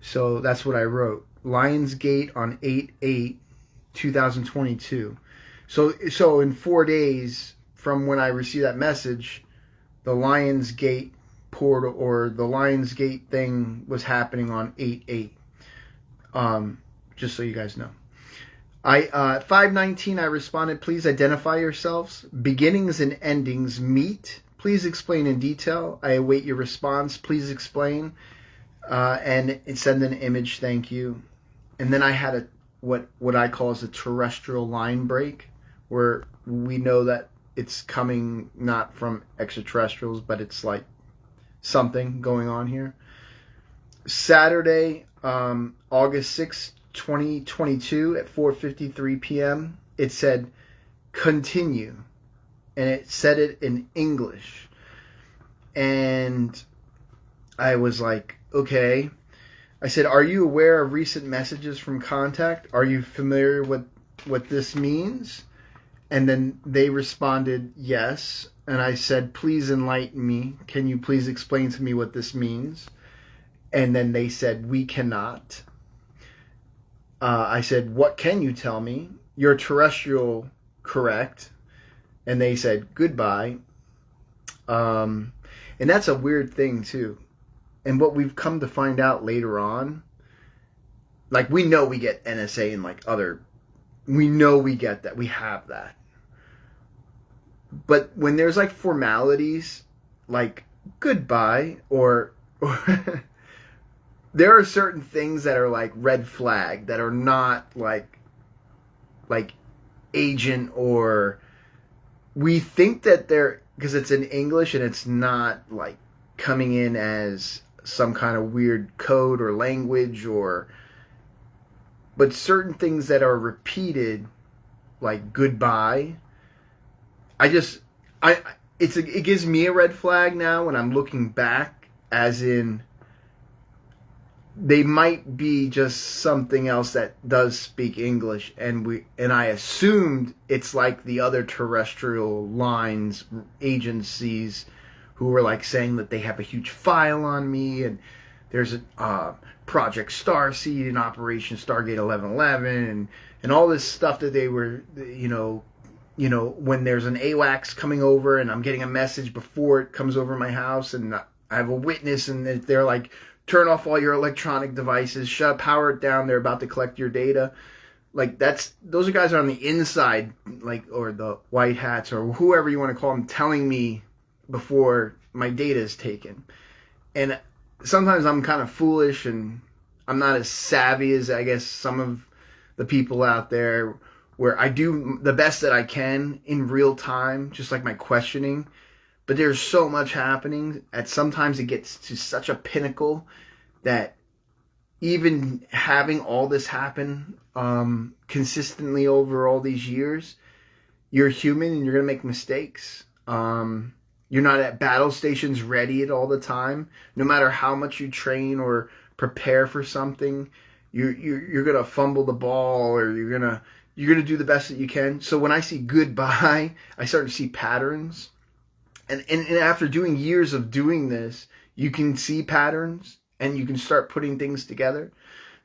So that's what I wrote. Lionsgate on 8/8/2022. So in 4 days from when I received that message, the Lionsgate portal or the Lionsgate thing was happening on 8/8. Just so you guys know. At 5:19 I responded, please identify yourselves. Beginnings and endings meet. Please explain in detail. I await your response. Please explain. And send an image, thank you. And then I had what I call as a terrestrial line break, where we know that it's coming not from extraterrestrials, but it's like something going on here. Saturday, August 6th, 2022 at 4:53 p.m. it said continue, and it said it in English, and I was like, okay. I said, are you aware of recent messages from contact? Are you familiar with what this means? And then they responded yes, and I said, please enlighten me. Can you please explain to me what this means? And then they said, we cannot. I said, what can you tell me? You're terrestrial, correct? And they said, goodbye. And that's a weird thing, too. And what we've come to find out later on, like, we know we get NSA and, like, we know we get that. We have that. But when there's, like, formalities, like, goodbye, or there are certain things that are like red flag that are not like agent, or we think that they're, because it's in English and it's not like coming in as some kind of weird code or language, but certain things that are repeated, like goodbye, it gives me a red flag now when I'm looking back, as in they might be just something else that does speak English, and I assumed it's like the other terrestrial lines agencies who were like saying that they have a huge file on me, and there's a Project Starseed and Operation Stargate 1111 and all this stuff that they were, when there's an AWACS coming over and I'm getting a message before it comes over my house, and I have a witness, and they're like, turn off all your electronic devices, power it down, they're about to collect your data. Like, those are guys are on the inside, like, or the white hats, or whoever you want to call them, telling me before my data is taken. And sometimes I'm kind of foolish, and I'm not as savvy as, I guess, some of the people out there, where I do the best that I can in real time, just like my questioning. But there's so much happening that sometimes it gets to such a pinnacle that even having all this happen consistently over all these years, you're human and you're going to make mistakes. You're not at battle stations ready at all the time. No matter how much you train or prepare for something, you're going to fumble the ball, or you're going to do the best that you can. So when I see goodbye, I start to see patterns. And after doing years of doing this, you can see patterns and you can start putting things together.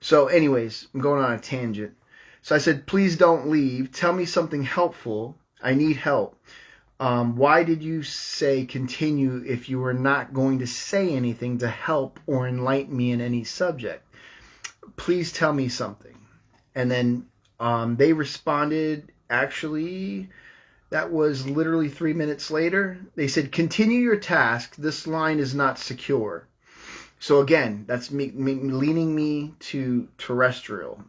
So anyways, I'm going on a tangent. So I said, please don't leave. Tell me something helpful. I need help. Why did you say continue if you were not going to say anything to help or enlighten me in any subject? Please tell me something. And then they responded, actually, that was literally 3 minutes later. They said, continue your task. This line is not secure. So again, that's leaning me to terrestrial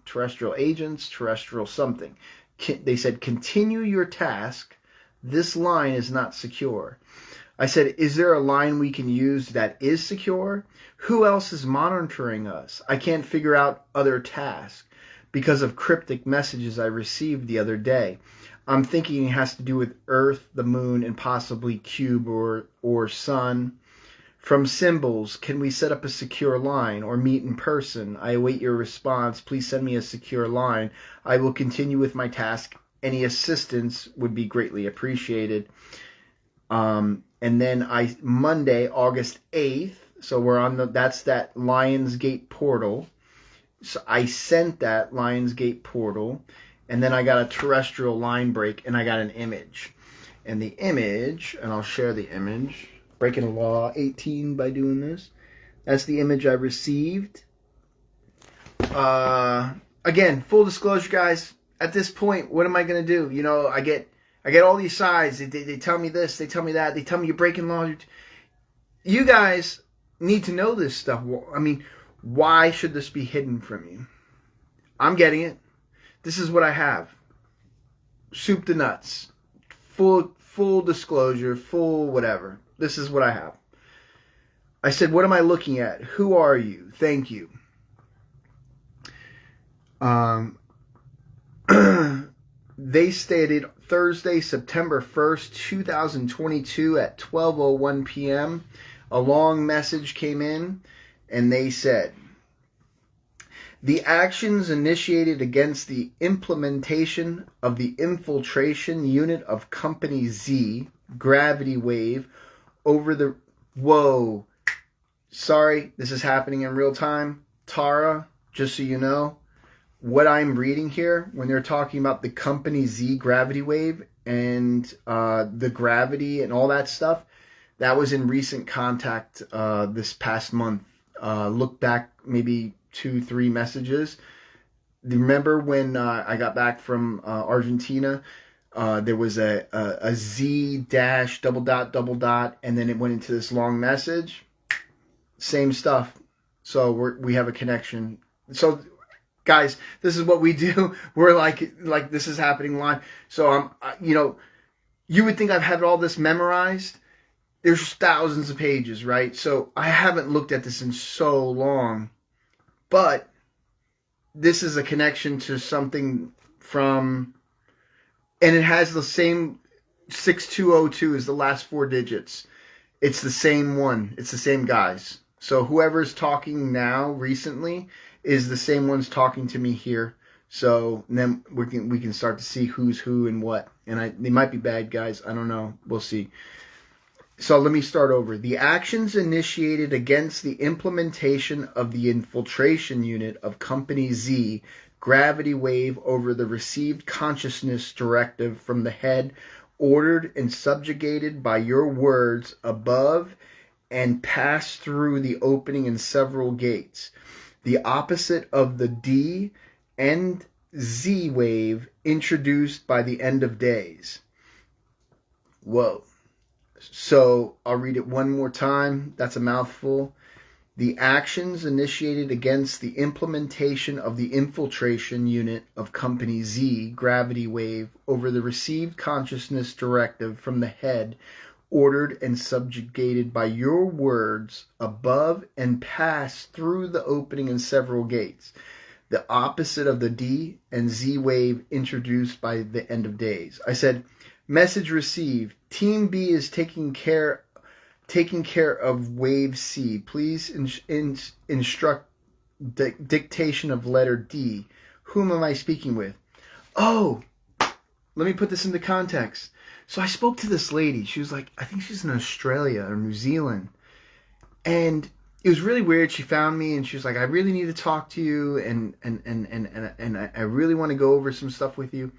agents, terrestrial something. They said, continue your task. This line is not secure. I said, is there a line we can use that is secure? Who else is monitoring us? I can't figure out other tasks because of cryptic messages I received the other day. I'm thinking it has to do with Earth, the moon, and possibly cube or sun. From symbols, can we set up a secure line or meet in person? I await your response. Please send me a secure line. I will continue with my task. Any assistance would be greatly appreciated. And then Monday, August 8th, so we're on that's that Lionsgate portal. So I sent that Lionsgate portal, and then I got a terrestrial line break, and I got an image. And the image, and I'll share the image, breaking a law 18 by doing this. That's the image I received. Again, full disclosure, guys, at this point, what am I going to do? You know, I get all these sides. They tell me this, they tell me that, they tell me you're breaking law. You guys need to know this stuff. I mean, why should this be hidden from you? I'm getting it. This is what I have. Soup to nuts. Full disclosure, full whatever. This is what I have. I said, what am I looking at? Who are you? Thank you. They stated Thursday, September 1st, 2022 at 12:01 p.m. A long message came in, and they said, the actions initiated against the implementation of the infiltration unit of Company Z, Gravity Wave, over the... Whoa. Sorry, this is happening in real time. Tara, just so you know, what I'm reading here, when they're talking about the Company Z Gravity Wave and the gravity and all that stuff, that was in recent contact this past month. Look back maybe 2-3 messages. Remember when I got back from Argentina, there was a Z dash double dot, and then it went into this long message. Same stuff. So we have a connection. So guys, this is what we do. We're like this is happening live. So you would think I've had all this memorized. There's thousands of pages, right? So I haven't looked at this in so long, but this is a connection to something from, and it has the same 6202 as the last 4 digits. It's the same one. It's the same guys. So whoever's talking now recently is the same ones talking to me here. So then we can start to see who's who and what. And they might be bad guys. I don't know. We'll see. So let me start over. The actions initiated against the implementation of the infiltration unit of Company Z, Gravity Wave, over the received consciousness directive from the head, ordered and subjugated by your words above, and pass through the opening in several gates. The opposite of the D and Z wave introduced by the end of days. Whoa. So I'll read it one more time. That's a mouthful. The actions initiated against the implementation of the infiltration unit of Company Z, Gravity Wave, over the received consciousness directive from the head, ordered and subjugated by your words above, and pass through the opening in several gates. The opposite of the D and Z wave introduced by the end of days. I said, message received. Team B is taking care of wave C. Please instruct dictation of letter D. Whom am I speaking with? Oh, let me put this into context. So I spoke to this lady. She was like, I think she's in Australia or New Zealand. And it was really weird. She found me and she was like, I really need to talk to you, and I really want to go over some stuff with you.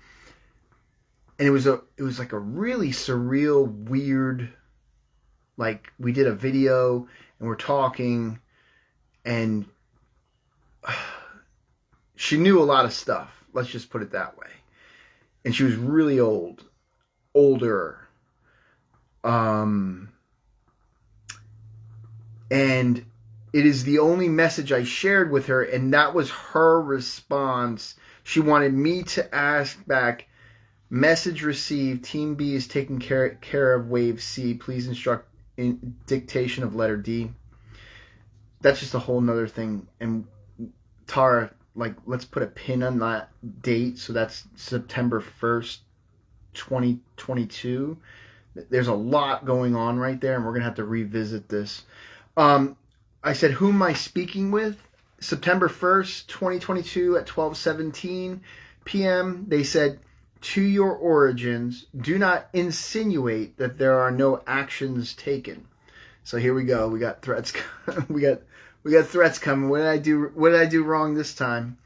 And it was like a really surreal, weird, like we did a video and we're talking, and she knew a lot of stuff. Let's just put it that way. And she was really older. And It is the only message I shared with her, and that was her response. She wanted me to ask back, message received, Team B is taking care of Wave C. Please instruct in dictation of letter D. That's just a whole nother thing. And Tara, like, let's put a pin on that date. So that's September 1st, 2022. There's a lot going on right there, and we're going to have to revisit this. I said, who am I speaking with? September 1st, 2022 at 12:17 p.m. They said, to your origins, do not insinuate that there are no actions taken. So here we go. We got threats. we got threats coming. What did I do wrong this time?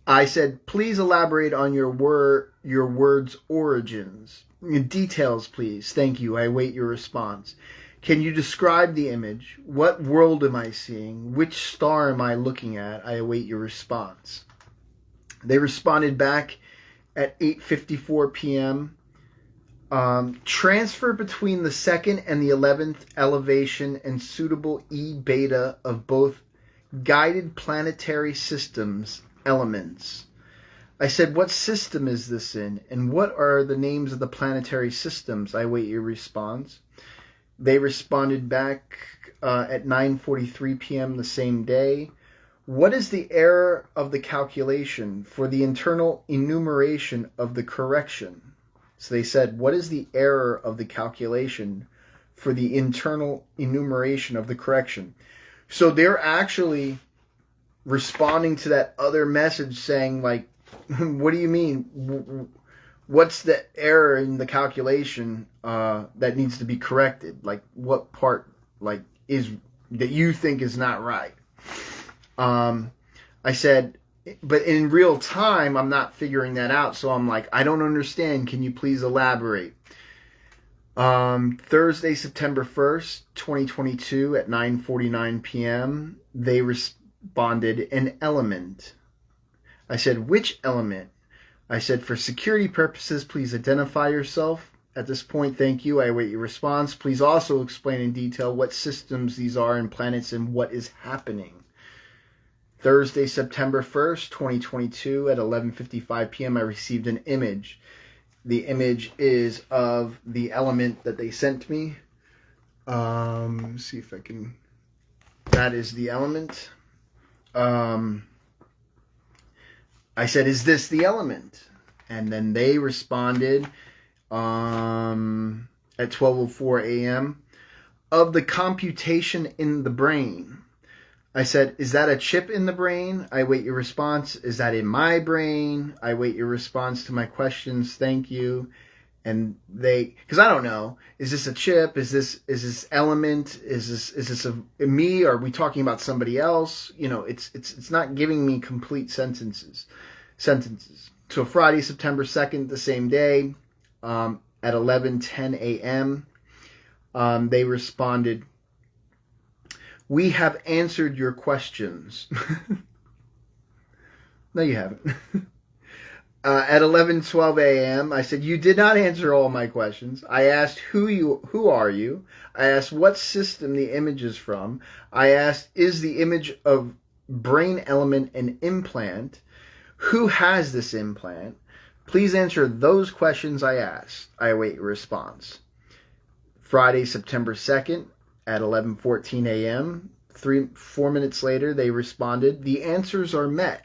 I said, please elaborate on your word's origins. Details, please. Thank you. I await your response. Can you describe the image? What world am I seeing? Which star am I looking at? I await your response. They responded back at 8:54 p.m. Transfer between the 2nd and the 11th elevation and suitable E beta of both guided planetary systems elements. I said, what system is this in? And what are the names of the planetary systems? I await your response. They responded back at 9:43 p.m. the same day. What is the error of the calculation for the internal enumeration of the correction? So they said, what is the error of the calculation for the internal enumeration of the correction? So they're actually responding to that other message saying, like, what do you mean? What's the error in the calculation that needs to be corrected? Like, what part, like, is that you think is not right? I said, but in real time, I'm not figuring that out. So I'm like, I don't understand. Can you please elaborate? Thursday, September 1st, 2022 at 9:49 p.m., they responded, an element. I said, which element? I said, for security purposes, please identify yourself. At this point, thank you. I await your response. Please also explain in detail what systems these are and planets and what is happening. Thursday, September 1st, 2022 at 11:55 p.m., I received an image. The image is of the element that they sent me. Let's see if I can... That is the element. I said, is this the element? And then they responded at 12:04 a.m. of the computation in the brain. I said, is that a chip in the brain? I await your response. Is that in my brain? I await your response to my questions. Thank you. And they, because I don't know, is this a chip? Is this element? Is this a me? Are we talking about somebody else? You know, it's not giving me complete sentences. So Friday, September 2nd, the same day, at 11:10 a.m., they responded, we have answered your questions. No, you haven't. At 11:12 a.m., I said, you did not answer all my questions. I asked, who are you? I asked what system the image is from. I asked, is the image of brain element an implant? Who has this implant? Please answer those questions I asked. I await your response. Friday, September 2nd at 11:14 a.m., 4 minutes later, they responded, the answers are met.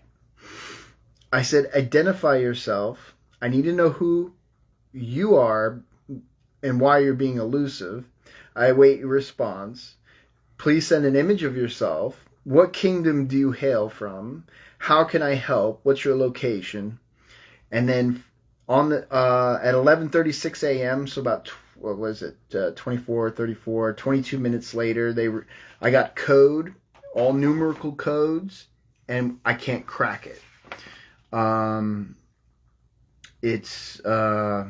I said, identify yourself. I need to know who you are and why you're being elusive. I await your response. Please send an image of yourself. What kingdom do you hail from? How can I help? What's your location? And then on the at 11:36 a.m., so about 22 minutes later, I got code, all numerical codes, and I can't crack it. It's I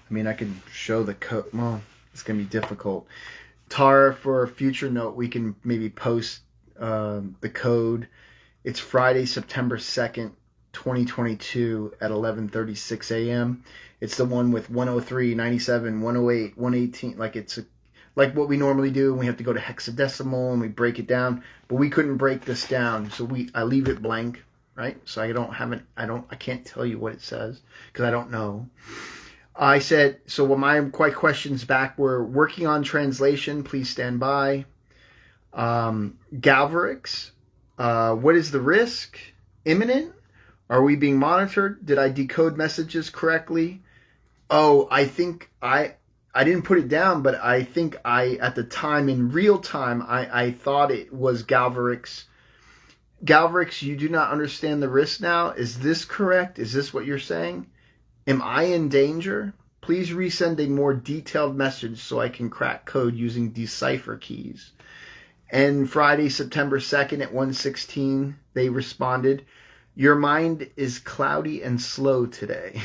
mean, I can show the code. Well, it's gonna be difficult. Tara, for a future note, we can maybe post the code. It's Friday, September 2nd, 2022 at 11:36 a.m. It's the one with 103, 97, 108, 118. Like, like what we normally do, and we have to go to hexadecimal and we break it down, but we couldn't break this down, so I leave it blank, right? So I can't tell you what it says because I don't know. I said, so what my questions back were: working on translation, please stand by. Galvarix, what is the risk? Imminent? Are we being monitored? Did I decode messages correctly? Oh, I think I didn't put it down, but I think at the time, in real time, I thought it was Galvarix. Galvarix, you do not understand the risk now? Is this correct? Is this what you're saying? Am I in danger? Please resend a more detailed message so I can crack code using decipher keys. And Friday, September 2nd at 1:16, they responded, your mind is cloudy and slow today.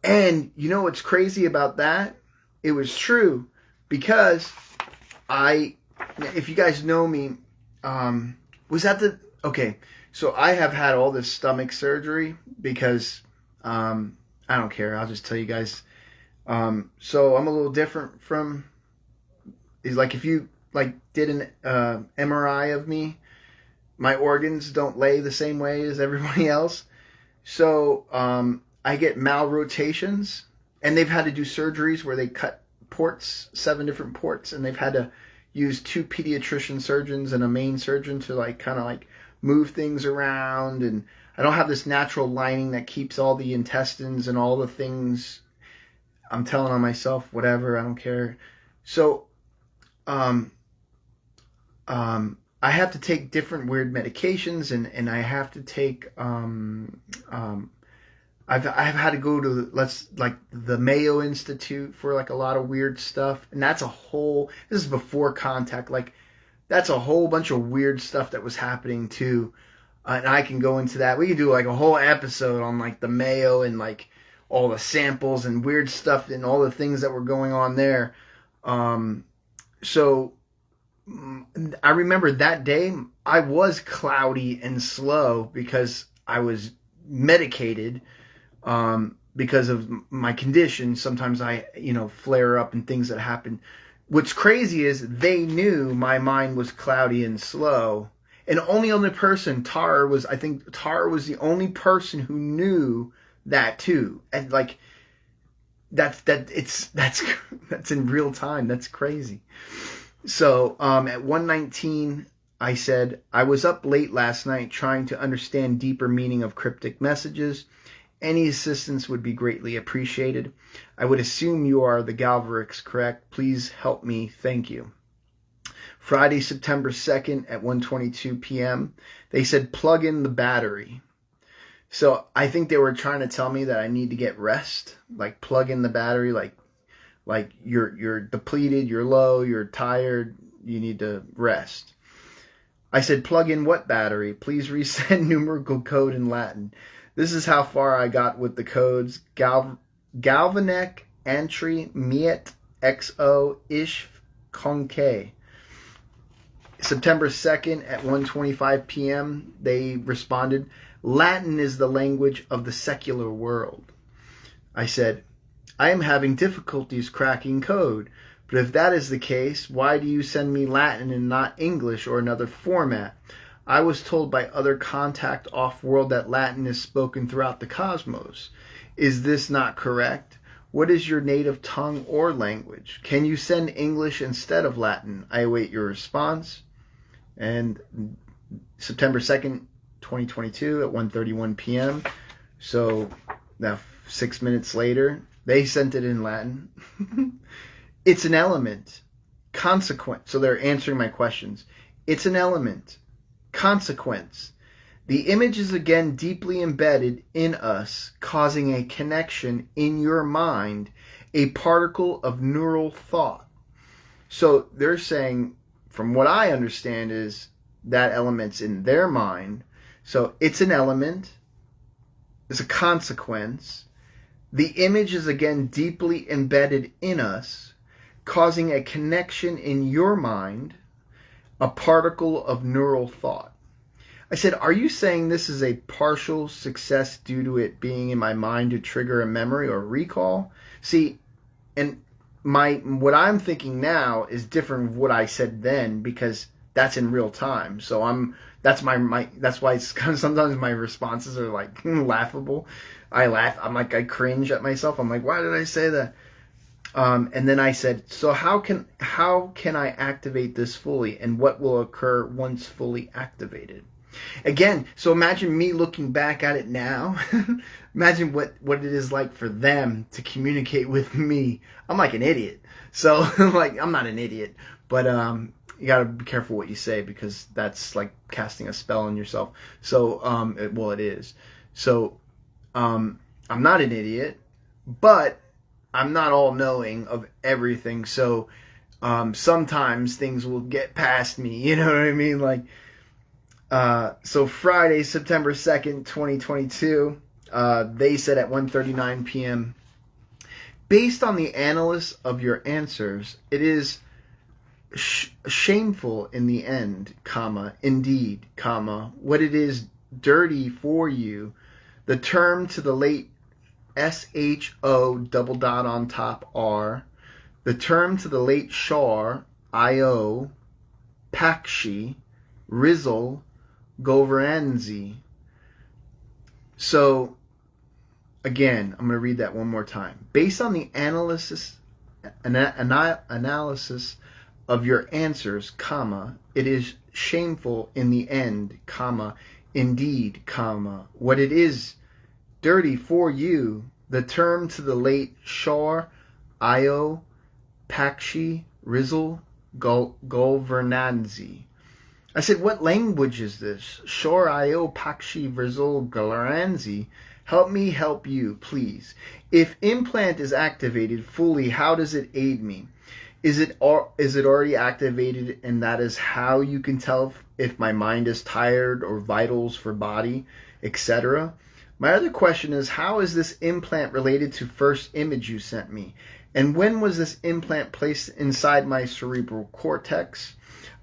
And you know what's crazy about that? It was true because if you guys know me, okay, so I have had all this stomach surgery because, I don't care. I'll just tell you guys. So I'm a little different from, is like if you did an MRI of me, my organs don't lay the same way as everybody else. So I get malrotations, and they've had to do surgeries where they cut ports, 7 different ports, and they've had to use 2 pediatrician surgeons and a main surgeon to kind of move things around. And I don't have this natural lining that keeps all the intestines and all the things. I'm telling on myself, whatever, I don't care. So I have to take different weird medications, and I have to take I've had to go to the Mayo Institute for a lot of weird stuff, and this is before contact, that's a whole bunch of weird stuff that was happening too, and I can go into that. We can do a whole episode on the Mayo and all the samples and weird stuff and all the things that were going on there. So I remember that day I was cloudy and slow because I was medicated. Because of my condition, sometimes I, flare up and things that happen. What's crazy is they knew my mind was cloudy and slow, and only other person, Tara was the only person who knew that too. And that's in real time. That's crazy. So, at 1:19, I said, I was up late last night trying to understand deeper meaning of cryptic messages. Any assistance would be greatly appreciated. I would assume you are the Galvarix, correct? Please help me. Thank you. Friday, September 2nd at 1:22 p.m. They said plug in the battery. So I think they were trying to tell me that I need to get rest. Plug in the battery, you're depleted, you're low, you're tired, you need to rest. I said plug in what battery? Please resend numerical code in Latin. This is how far I got with the codes. Galvanec entry miet xo ish conque. September 2nd at 1:25 p.m. they responded, Latin is the language of the secular world. I said, I am having difficulties cracking code, but if that is the case, why do you send me Latin and not English or another format? I was told by other contact off-world that Latin is spoken throughout the cosmos. Is this not correct? What is your native tongue or language? Can you send English instead of Latin? I await your response. And September 2nd, 2022 at 1:31 p.m. So now 6 minutes later, they sent it in Latin. It's an element. Consequence. So they're answering my questions. It's an element. Consequence. The image is again deeply embedded in us, causing a connection in your mind, a particle of neural thought. So they're saying, from what I understand, is that element's in their mind. So it's an element, it's a consequence. The image is again deeply embedded in us, causing a connection in your mind, a particle of neural thought. I said, are you saying this is a partial success due to it being in my mind to trigger a memory or recall? See, and what I'm thinking now is different from what I said then, because that's in real time. So that's that's why it's kind of, sometimes my responses are like laughable. I laugh. I cringe at myself. I'm like, why did I say that? And then I said, so how can I activate this fully, and what will occur once fully activated? Again, so imagine me looking back at it now. Imagine what it is like for them to communicate with me. I'm like an idiot. So like, I'm not an idiot, but you gotta be careful what you say, because that's like casting a spell on yourself. So it is. So I'm not an idiot, but I'm not all knowing of everything. So sometimes things will get past me. You know what I mean? Like. So Friday, September 2nd, 2022, they said at 1:39 p.m., based on the analysis of your answers, it is shameful in the end, comma, indeed, comma, what it is dirty for you, the term to the late SHO double dot on top R, the term to the late Shar, IO, Pakshi, Rizzle, Governanzi. So, again, I'm going to read that one more time. Based on the analysis of your answers, comma, it is shameful in the end, comma, indeed, comma, what it is dirty for you, the term to the late Shar, Io, Pakshi, Rizzle, Governanzi. I said, what language is this? Shor Io Pakshi Verzol Galaranzi. Help me help you, please. If implant is activated fully, how does it aid me? Is it already activated, and that is how you can tell if my mind is tired or vitals for body, etc.? My other question is, how is this implant related to first image you sent me? And when was this implant placed inside my cerebral cortex?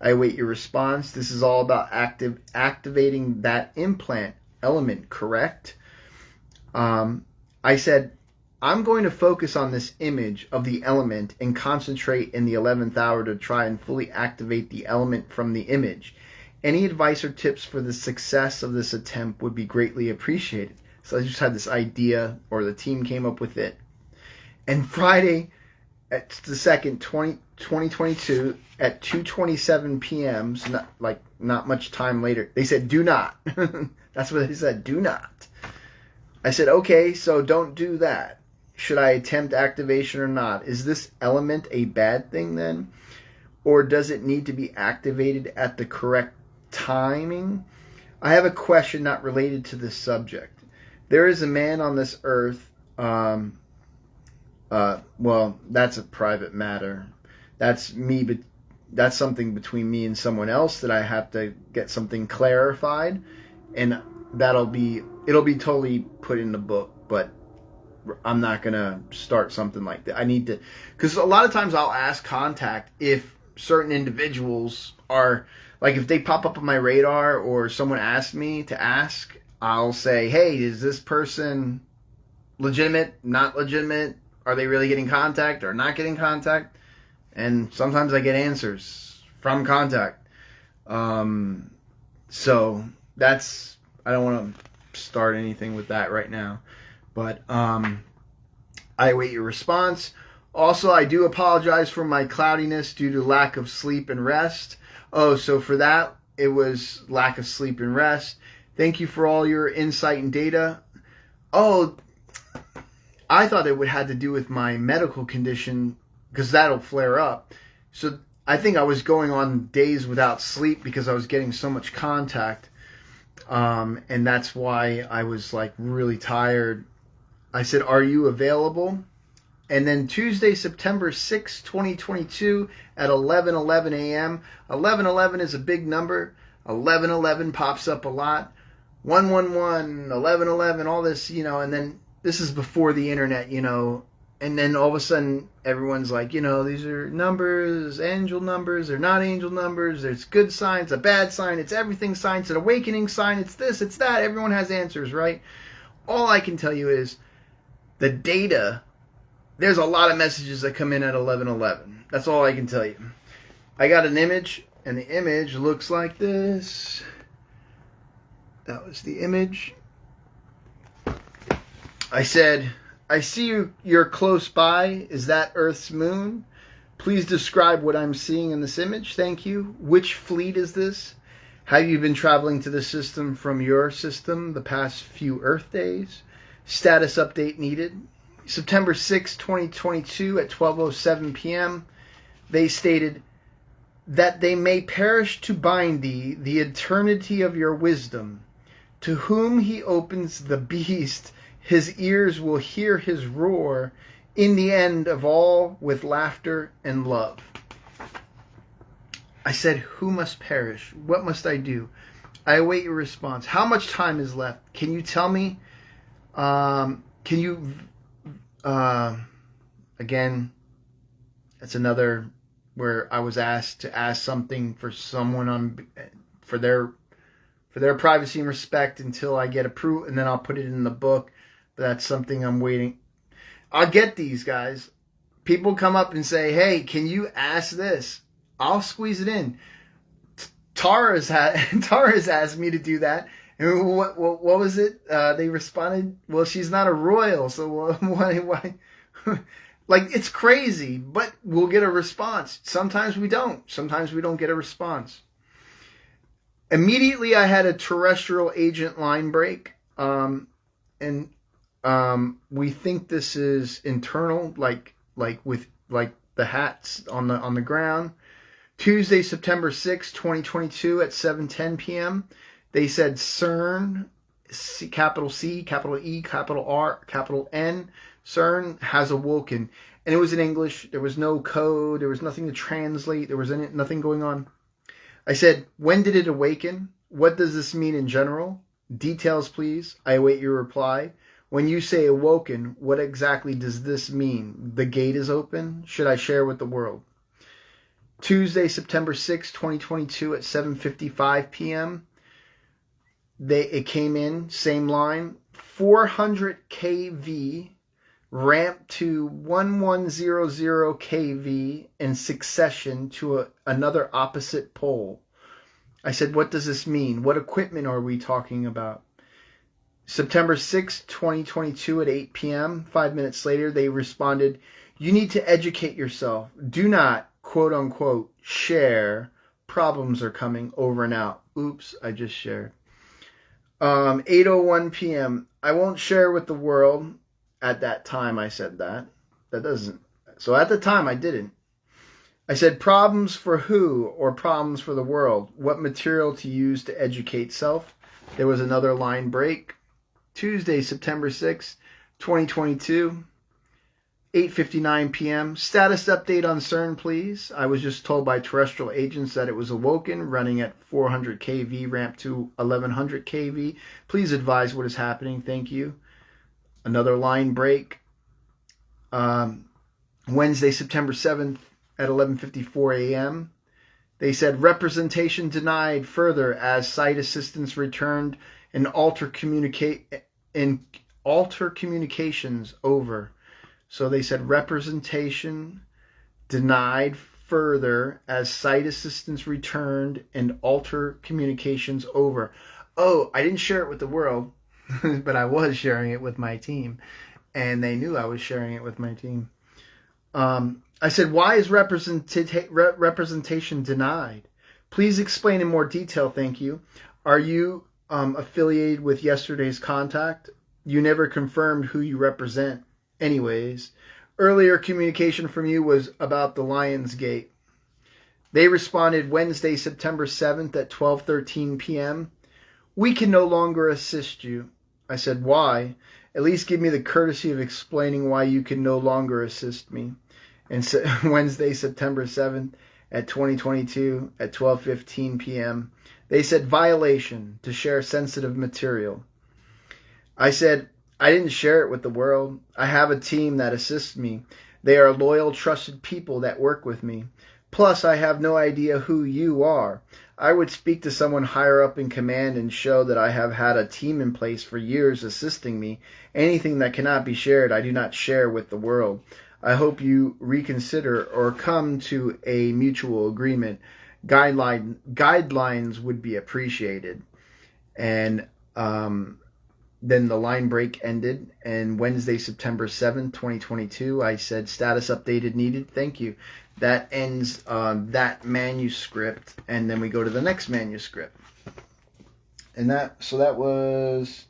I await your response. This is all about activating that implant element, correct? I said, I'm going to focus on this image of the element and concentrate in the 11th hour to try and fully activate the element from the image. Any advice or tips for the success of this attempt would be greatly appreciated. So I just had this idea, or the team came up with it. And Friday, at the 2nd, 2022, at 2:27 p.m., so not much time later, they said, do not. That's what they said, do not. I said, okay, so don't do that. Should I attempt activation or not? Is this element a bad thing then? Or does it need to be activated at the correct timing? I have a question not related to this subject. There is a man on this earth, well, that's a private matter. That's me, but that's something between me and someone else that I have to get something clarified, and it'll be totally put in the book, but I'm not going to start something like that. I need to, because a lot of times I'll ask contact if certain individuals are, like if they pop up on my radar or someone asks me to ask, I'll say, hey, is this person legitimate, not legitimate? Are they really getting contact or not getting contact? And sometimes I get answers from contact. So that's, I don't want to start anything with that right now. But I await your response. Also, I do apologize for my cloudiness due to lack of sleep and rest. Oh, so for that, it was lack of sleep and rest. Thank you for all your insight and data. Oh, I thought it would have to do with my medical condition, because that'll flare up. So I think I was going on days without sleep because I was getting so much contact. And that's why I was like really tired. I said, are you available? And then Tuesday, September 6, 2022 at 11:11 a.m. 11:11 is a big number. 11:11 pops up a lot. 111, 11:11, all this, and then this is before the internet, and then all of a sudden everyone's like, these are numbers, angel numbers, they're not angel numbers, there's good signs, a bad sign, it's everything sign, it's an awakening sign, it's this, it's that, everyone has answers, right? All I can tell you is the data there's a lot of messages that come in at 11:11. That's all I can tell you. I got an image, and the image looks like this. That was the image. I said, I see you're close by. Is that Earth's moon? Please describe what I'm seeing in this image. Thank you. Which fleet is this? Have you been traveling to the system from your system the past few Earth days? Status update needed. September 6, 2022 at 12:07 p.m. They stated that they may perish to bind thee the eternity of your wisdom. To whom he opens the beast, his ears will hear his roar, in the end of all with laughter and love. I said, who must perish? What must I do? I await your response. How much time is left? Can you tell me? Again, that's another where I was asked to ask something for someone for their privacy and respect until I get approved, and then I'll put it in the book. But that's something I'm waiting. I'll get these guys. People come up and say, hey, can you ask this? I'll squeeze it in. Tara has asked me to do that. And what was it? They responded, well, she's not a royal, so why? Like, it's crazy, but we'll get a response. Sometimes we don't. Sometimes we don't get a response. Immediately, I had a terrestrial agent line break, and we think this is internal, like with the hats on the ground. Tuesday, September 6, 2022 at 7:10 p.m. They said Cern, capital C, capital E, capital R, capital N. Cern has awoken. And it was in English. There was no code. There was nothing to translate. There was nothing going on. I said, when did it awaken? What does this mean in general? Details, please. I await your reply. When you say awoken, what exactly does this mean? The gate is open? Should I share with the world? Tuesday, September 6, 2022 at 7:55 p.m. It came in, same line, 400 kV, ramp to 1100 kV in succession to another opposite pole. I said, what does this mean? What equipment are we talking about? September 6, 2022 at 8 p.m., 5 minutes later, they responded, you need to educate yourself. Do not, quote unquote, share. Problems are coming, over and out. Oops, I just shared. 8:01 p.m. I won't share with the world. At that time, I said that. That doesn't. So at the time, I didn't. I said problems for who or problems for the world. What material to use to educate self. There was another line break. Tuesday, September 6, 2022. 8:59 p.m. Status update on Cern, please. I was just told by terrestrial agents that it was awoken, running at 400 kV, ramp to 1100 kV. Please advise what is happening. Thank you. Another line break. Wednesday, September 7th at 11:54 a.m. They said representation denied further as site assistance returned and alter communications over. So they said representation denied further as site assistance returned and alter communications over. Oh, I didn't share it with the world, but I was sharing it with my team, and they knew I was sharing it with my team. I said, why is representation denied? Please explain in more detail, thank you. Are you affiliated with yesterday's contact? You never confirmed who you represent. Anyways, earlier communication from you was about the Lion's Gate. They responded Wednesday, September 7th at 12:13 p.m. We can no longer assist you. I said, why? At least give me the courtesy of explaining why you can no longer assist me. And Wednesday, September 7th at 2022 at 12:15 p.m. They said violation to share sensitive material. I said, I didn't share it with the world. I have a team that assists me. They are loyal, trusted people that work with me. Plus, I have no idea who you are. I would speak to someone higher up in command and show that I have had a team in place for years assisting me. Anything that cannot be shared, I do not share with the world. I hope you reconsider or come to a mutual agreement. Guidelines would be appreciated. And then the line break ended, and Wednesday, September 7th, 2022, I said, status updated needed. Thank you. That ends that manuscript, and then we go to the next manuscript. And that was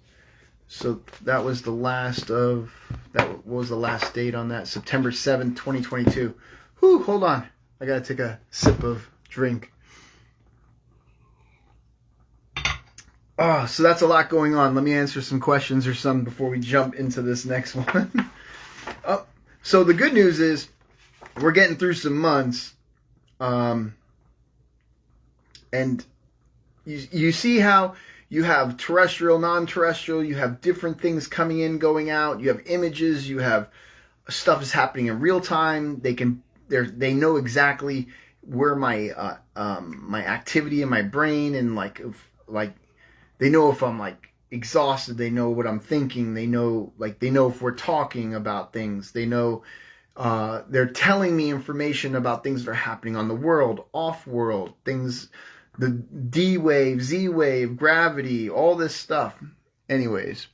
the last of, that was the last date on that, September 7th, 2022. Whew, hold on. I got to take a sip of drink. Oh, so that's a lot going on. Let me answer some questions or some before we jump into this next one. So the good news is we're getting through some months. And you see how you have terrestrial, non-terrestrial, you have different things coming in, going out, you have images, you have stuff is happening in real time. They know exactly where my my activity in my brain, and they know if I'm like exhausted. They know what I'm thinking. They know if we're talking about things. They know they're telling me information about things that are happening on the world, off world, things, the D wave, Z wave, gravity, all this stuff. Anyways,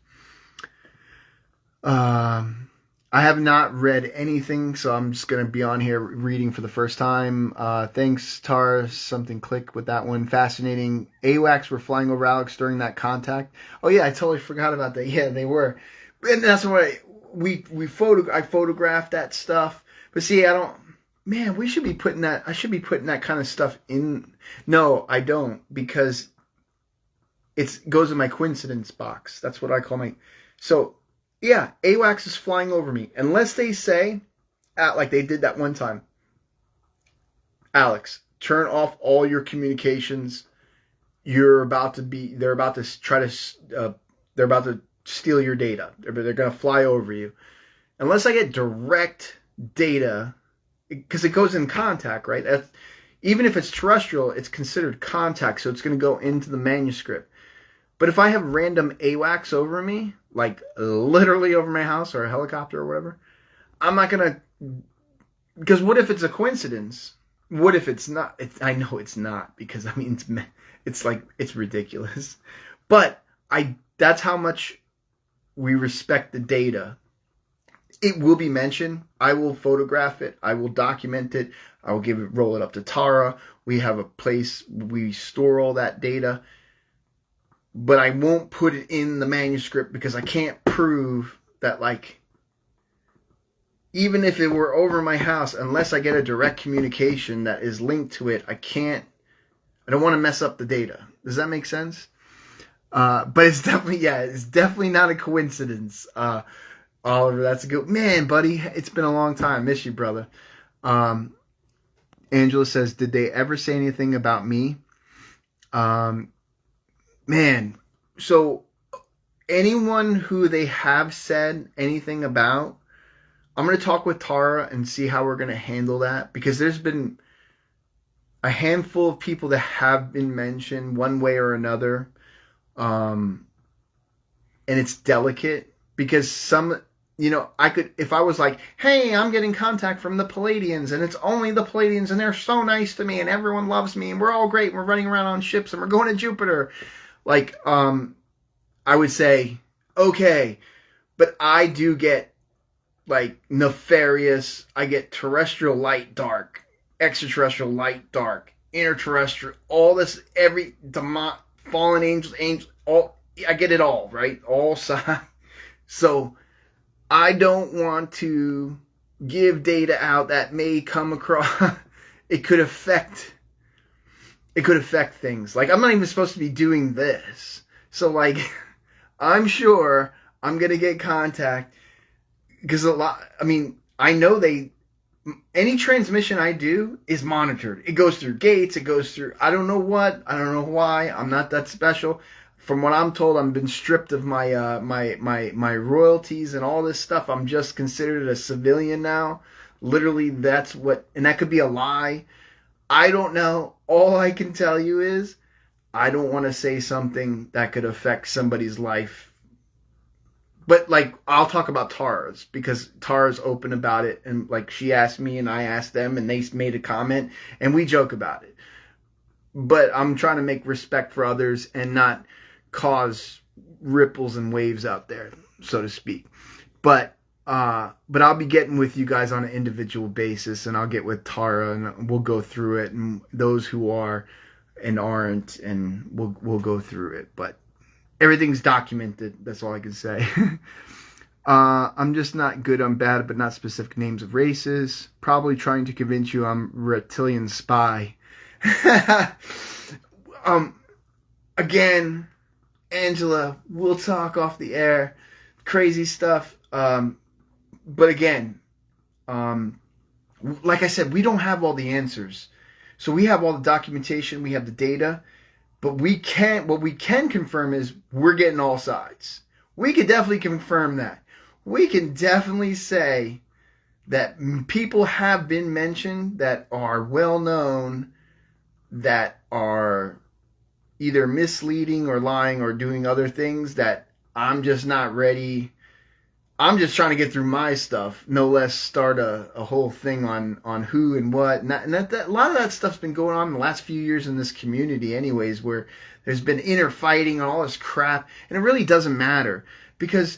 I have not read anything, so I'm just going to be on here reading for the first time. Thanks, Tar. Something clicked with that one. Fascinating. AWACS were flying over Alex during that contact. Oh, yeah, I totally forgot about that. Yeah, they were. And that's what I photographed that stuff. But see, we should be putting that, I should be putting that kind of stuff in. No, I don't, because it goes in my coincidence box. That's what I call so yeah, AWACS is flying over me. Unless they say, like they did that one time, Alex, turn off all your communications. They're about to steal your data. They're going to fly over you. Unless I get direct data, because it goes in contact, right? Even if it's terrestrial, it's considered contact, so it's going to go into the manuscript. But if I have random AWACS over me, like literally over my house or a helicopter or whatever, I'm not going to, because what if it's a coincidence? What if it's not? I know it's not, because I mean, it's ridiculous. But that's how much we respect the data. It will be mentioned. I will photograph it. I will document it. I will roll it up to Tara. We have a place we store all that data. But I won't put it in the manuscript, because I can't prove that, even if it were over my house, unless I get a direct communication that is linked to it, I don't want to mess up the data. Does that make sense? But it's definitely not a coincidence. Oliver, that's a good man, buddy. It's been a long time. Miss you, brother. Angela says, did they ever say anything about me? Man, so anyone who they have said anything about, I'm going to talk with Tara and see how we're going to handle that, because there's been a handful of people that have been mentioned one way or another. And it's delicate, because if I was like, hey, I'm getting contact from the Palladians, and it's only the Palladians, and they're so nice to me, and everyone loves me, and we're all great, and we're running around on ships, and we're going to Jupiter. I would say, okay, but I do get nefarious. I get terrestrial light, dark, extraterrestrial light, dark, interterrestrial, all this, every fallen angels, all, I get it all, right? All sides. So I don't want to give data out that may come across. It could affect things. I'm not even supposed to be doing this. So I'm sure I'm going to get contact, because I know any transmission I do is monitored. It goes through gates. It goes through, I don't know what, I don't know why. I'm not that special. From what I'm told, I've been stripped of my my royalties and all this stuff. I'm just considered a civilian now. Literally, that's what, and that could be a lie. I don't know. All I can tell you is I don't want to say something that could affect somebody's life. but like I'll talk about Tara's because Tara's open about it, and like she asked me and I asked them and they made a comment and we joke about it. But I'm trying to make respect for others and not cause ripples and waves out there, so to speak. But I'll be getting with you guys on an individual basis, and I'll get with Tara and we'll go through it, and those who are and aren't, and we'll go through it. But everything's documented. That's all I can say. I'm just not good on bad, but not specific names of races. Probably trying to convince you I'm reptilian spy. Again, Angela, we'll talk off the air. Crazy stuff. But again, like I said, we don't have all the answers. So we have all the documentation, we have the data, but what we can confirm is we're getting all sides. We can definitely confirm that. We can definitely say that people have been mentioned that are well known, that are either misleading or lying or doing other things that I'm just not ready. I'm just trying to get through my stuff, no less start a whole thing on who and what. And that a lot of that stuff's been going on in the last few years in this community anyways, where there's been inner fighting and all this crap. And it really doesn't matter because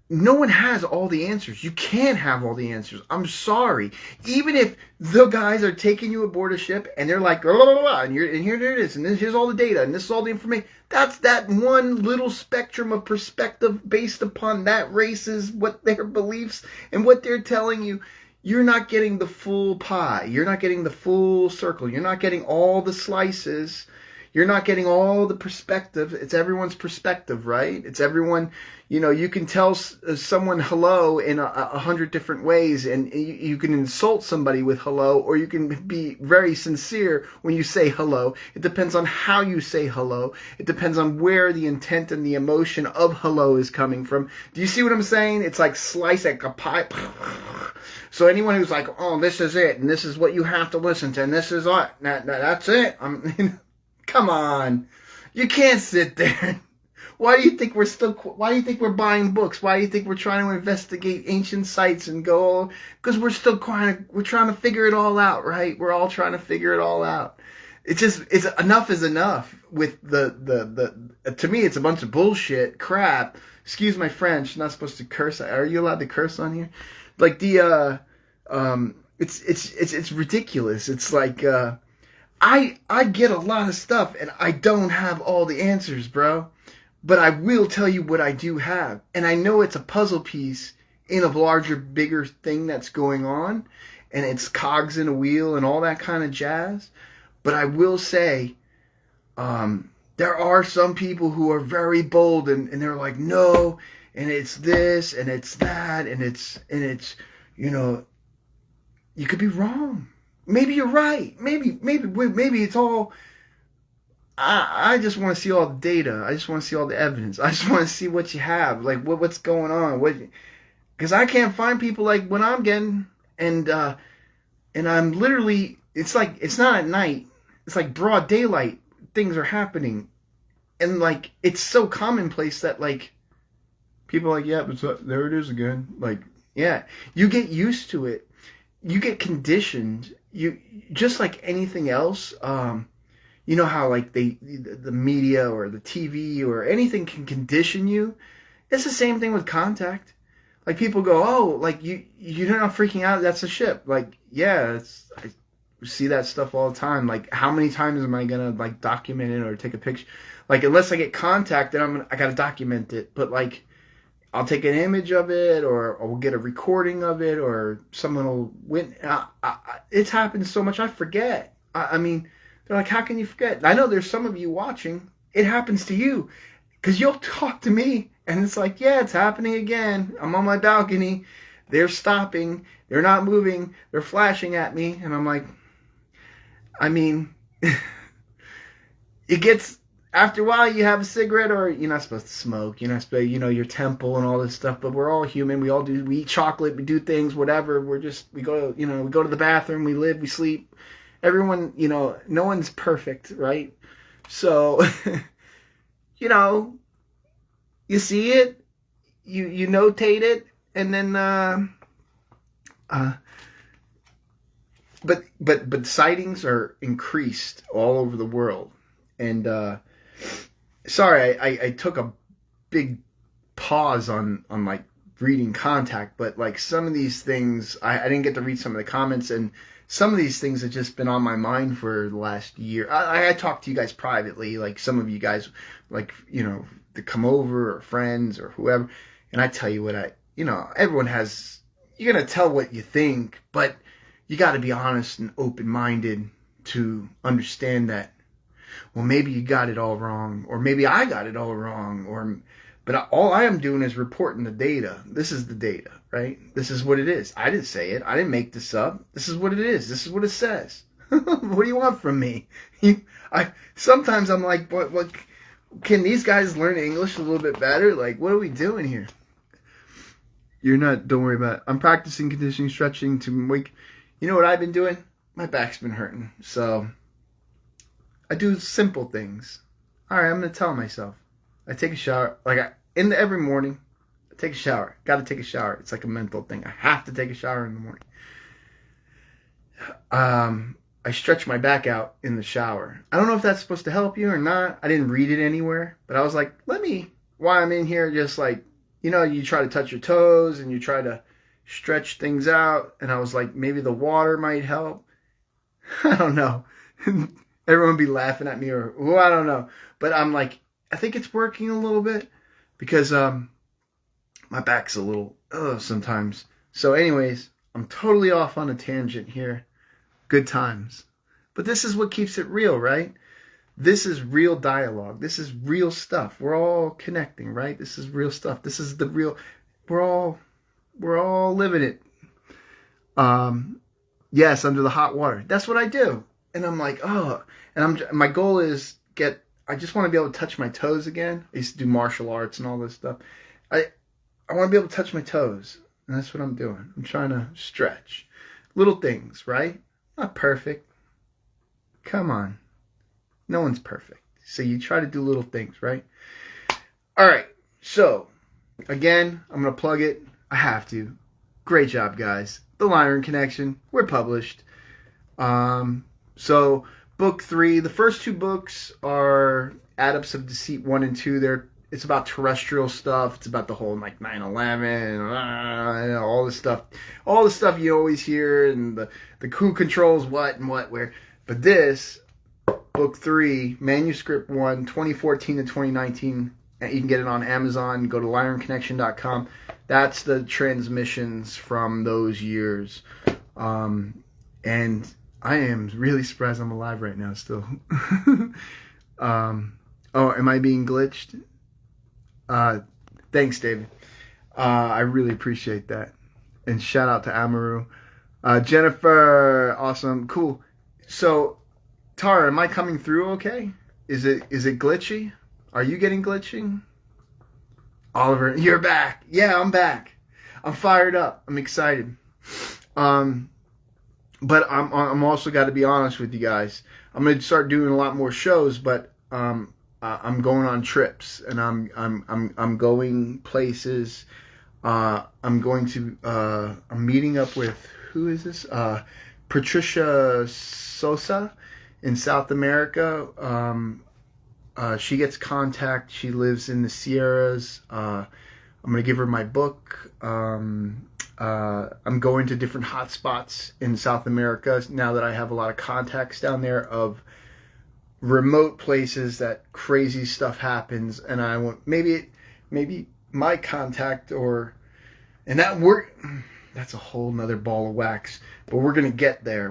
no one has all the answers. You can't have all the answers. I'm sorry. Even if the guys are taking you aboard a ship and they're like, blah, blah, blah, and here it is, and here's all the data, and this is all the information. That's that one little spectrum of perspective based upon that race's, what their beliefs and what they're telling you. You're not getting the full pie. You're not getting the full circle. You're not getting all the slices. You're not getting all the perspective. It's everyone's perspective, right? It's everyone, you can tell someone hello in 100 different ways, and you can insult somebody with hello, or you can be very sincere when you say hello. It depends on how you say hello. It depends on where the intent and the emotion of hello is coming from. Do you see what I'm saying? It's like slice like a pie. So anyone who's like, oh, this is it, and this is what you have to listen to, and this is all, that's it. Come on. You can't sit there. Why do you think we're buying books? Why do you think we're trying to investigate ancient sites and go, because we're trying to figure it all out, right? We're all trying to figure it all out. It's enough is enough with to me, it's a bunch of bullshit crap. Excuse my French, not supposed to curse. Are you allowed to curse on here? Like it's ridiculous. It's like, I get a lot of stuff and I don't have all the answers, bro. But I will tell you what I do have. And I know it's a puzzle piece in a larger, bigger thing that's going on. And it's cogs in a wheel and all that kind of jazz. But I will say, there are some people who are very bold and they're like, no, and it's this and it's that and it's you could be wrong. Maybe you're right. Maybe it's all. I just want to see all the data. I just want to see all the evidence. I just want to see what you have, like what's going on. Because I can't find people like what I'm getting, and I'm literally. It's like it's not at night. It's like broad daylight. Things are happening, and like it's so commonplace that like people are like, yeah, but there it is again. Like, yeah, you get used to it. You get conditioned. You just like anything else. You know how like the media or the TV or anything can condition you. It's the same thing with contact. Like people go, oh, like you're not freaking out. That's a ship. Like, yeah, I see that stuff all the time. Like, how many times am I gonna like document it or take a picture? Like, unless I get contact, then I gotta document it. But like, I'll take an image of it, or we'll get a recording of it, or someone will win. It's happened so much, I forget. I mean, they're like, how can you forget? I know there's some of you watching. It happens to you. Because you'll talk to me, and it's like, yeah, it's happening again. I'm on my balcony. They're stopping. They're not moving. They're flashing at me. And I'm like, I mean, it gets... After a while, you have a cigarette, or you're not supposed to smoke. You're not supposed, your temple and all this stuff. But we're all human. We eat chocolate. We do things, whatever. We go to the bathroom. We live. We sleep. Everyone, no one's perfect, right? So, you see it. you notate it, and then but sightings are increased all over the world. And sorry, I took a big pause on like reading Contact, but like some of these things I didn't get to read some of the comments, and some of these things have just been on my mind for the last year. I talked to you guys privately, like some of you guys, like, you know, to come over, or friends or whoever, and I tell you what, everyone has, you're gonna tell what you think, but you got to be honest and open-minded to understand that, well, maybe you got it all wrong, or maybe I got it all wrong, but all I am doing is reporting the data. This is the data, right? This is what it is. I didn't say it. I didn't make this up. This is what it is. This is what it says. What do you want from me? Sometimes I'm like, what? Can these guys learn English a little bit better? Like, what are we doing here? You're not. Don't worry about it. I'm practicing conditioning, stretching to wake. You know what I've been doing? My back's been hurting, so I do simple things. All right, I'm gonna tell myself. I take a shower, every morning. I take a shower. Got to take a shower. It's like a mental thing. I have to take a shower in the morning. I stretch my back out in the shower. I don't know if that's supposed to help you or not. I didn't read it anywhere, but I was like, while I'm in here, just like, you try to touch your toes and you try to stretch things out. And I was like, maybe the water might help. I don't know. Everyone be laughing at me I don't know. But I'm like, I think it's working a little bit because my back's a little sometimes. So anyways, I'm totally off on a tangent here. Good times. But this is what keeps it real, right? This is real dialogue. This is real stuff. We're all connecting, right? This is real stuff. This is the real, we're all living it. Yes, under the hot water. That's what I do. And I'm like, my goal is I just want to be able to touch my toes again. I used to do martial arts and all this stuff. I want to be able to touch my toes. And that's what I'm doing. I'm trying to stretch. Little things, right? Not perfect. Come on. No one's perfect. So you try to do little things, right? All right. So, again, I'm going to plug it. I have to. Great job, guys. The Lyran Connection. We're published. So, book 3. The first 2 books are Adepts of Deceit 1 and 2. It's about terrestrial stuff. It's about the whole like 9/11, all this stuff. All the stuff you always hear, and the who controls what and what where. But this, book 3, manuscript 1, 2014 to 2019, and you can get it on Amazon. Go to lyranconnection.com. That's the transmissions from those years. And I am really surprised I'm alive right now still. Am I being glitched? Thanks, David. I really appreciate that. And shout out to Amaru. Jennifer, awesome, cool. So, Tara, am I coming through okay? Is it glitchy? Are you getting glitching? Oliver, you're back. Yeah, I'm back. I'm fired up. I'm excited. But I'm also got to be honest with you guys. I'm going to start doing a lot more shows, but I'm going on trips, and I'm going places. I'm meeting up with, who is this? Patricia Sosa in South America. She gets contact. She lives in the Sierras. I'm going to give her my book. I'm going to different hot spots in South America now that I have a lot of contacts down there of remote places that crazy stuff happens, and I want maybe my contact that's a whole nother ball of wax, but we're gonna get there.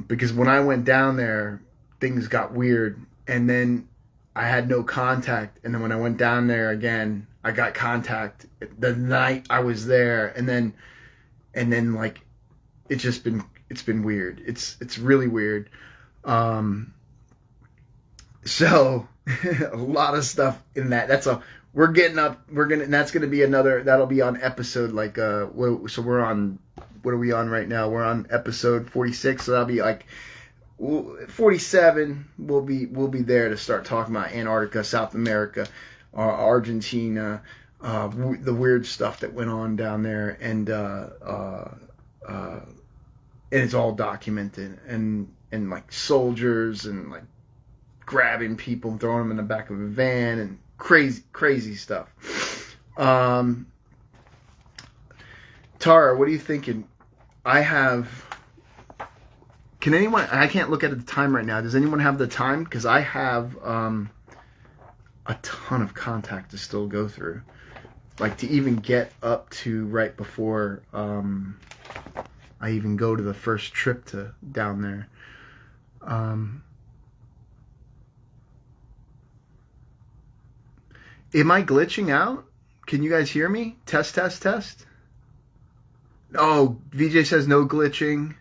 Because when I went down there, things got weird, and then I had no contact, and then when I went down there again, I got contact the night I was there, and then like it's been weird. It's really weird. So a lot of stuff in that. That's gonna be another, that'll be on episode like so we're on, what are we on right now? We're on episode 46, so that'll be like 47. We'll be there to start talking about Antarctica, South America. Argentina, the weird stuff that went on down there, and it's all documented, and like soldiers and like grabbing people and throwing them in the back of a van and crazy stuff. Tara, what are you thinking? Can anyone, I can't look at the time right now. Does anyone have the time? Because I have a ton of contact to still go through. Like to even get up to right before I even go to the first trip to down there. Am I glitching out? Can you guys hear me? Test. Oh, VJ says no glitching.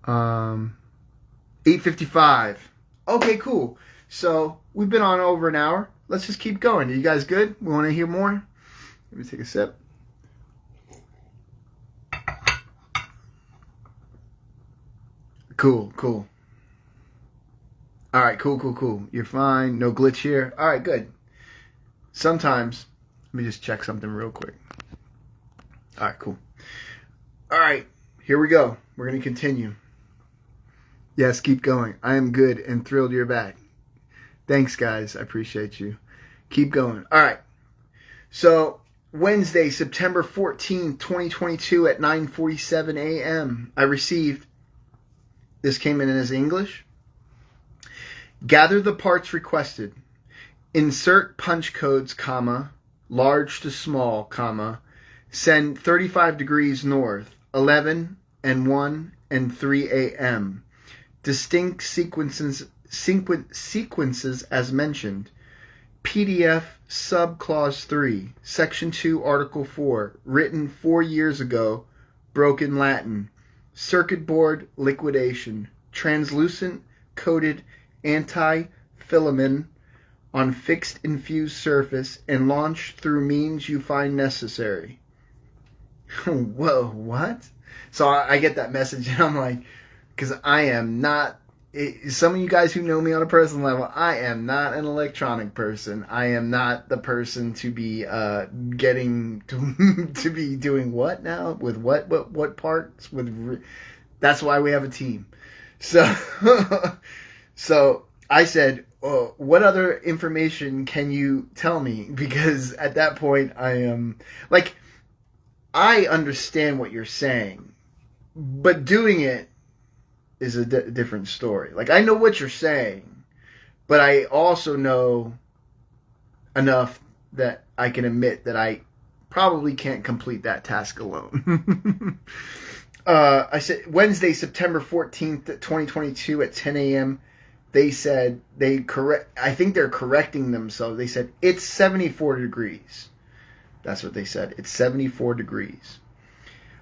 8:55. Okay, cool. So we've been on over an hour. Let's just keep going. Are you guys good? We want to hear more? Let me take a sip. Cool. All right, cool. You're fine. No glitch here. All right, good. Sometimes, let me just check something real quick. All right, cool. All right, here we go. We're going to continue. Yes, keep going. I am good and thrilled you're back. Thanks, guys. I appreciate you. Keep going. All right. So, Wednesday, September 14th, 2022 at 9:47 a.m. I received, this came in as English. Gather the parts requested. Insert punch codes, comma, large to small, comma, send 35 degrees north, 11 and 1 and 3 a.m. Distinct sequences as mentioned. PDF sub-clause 3, section 2, article 4, written 4 years ago, broken Latin. Circuit board liquidation. Translucent coated anti-filament on fixed infused surface and launch through means you find necessary. Whoa, what? So I get that message and I'm like, because I am not, some of you guys who know me on a personal level, I am not an electronic person. I am not the person to be getting to be doing what now with what parts with. That's why we have a team. So so I said, oh, what other information can you tell me? Because at that point I am like, I understand what you're saying, but doing it is a different story. Like, I know what you're saying, but I also know enough that I can admit that I probably can't complete that task alone. I said Wednesday, September 14th, 2022 at 10 a.m. They said I think they're correcting themselves. They said it's 74 degrees. That's what they said. It's 74 degrees.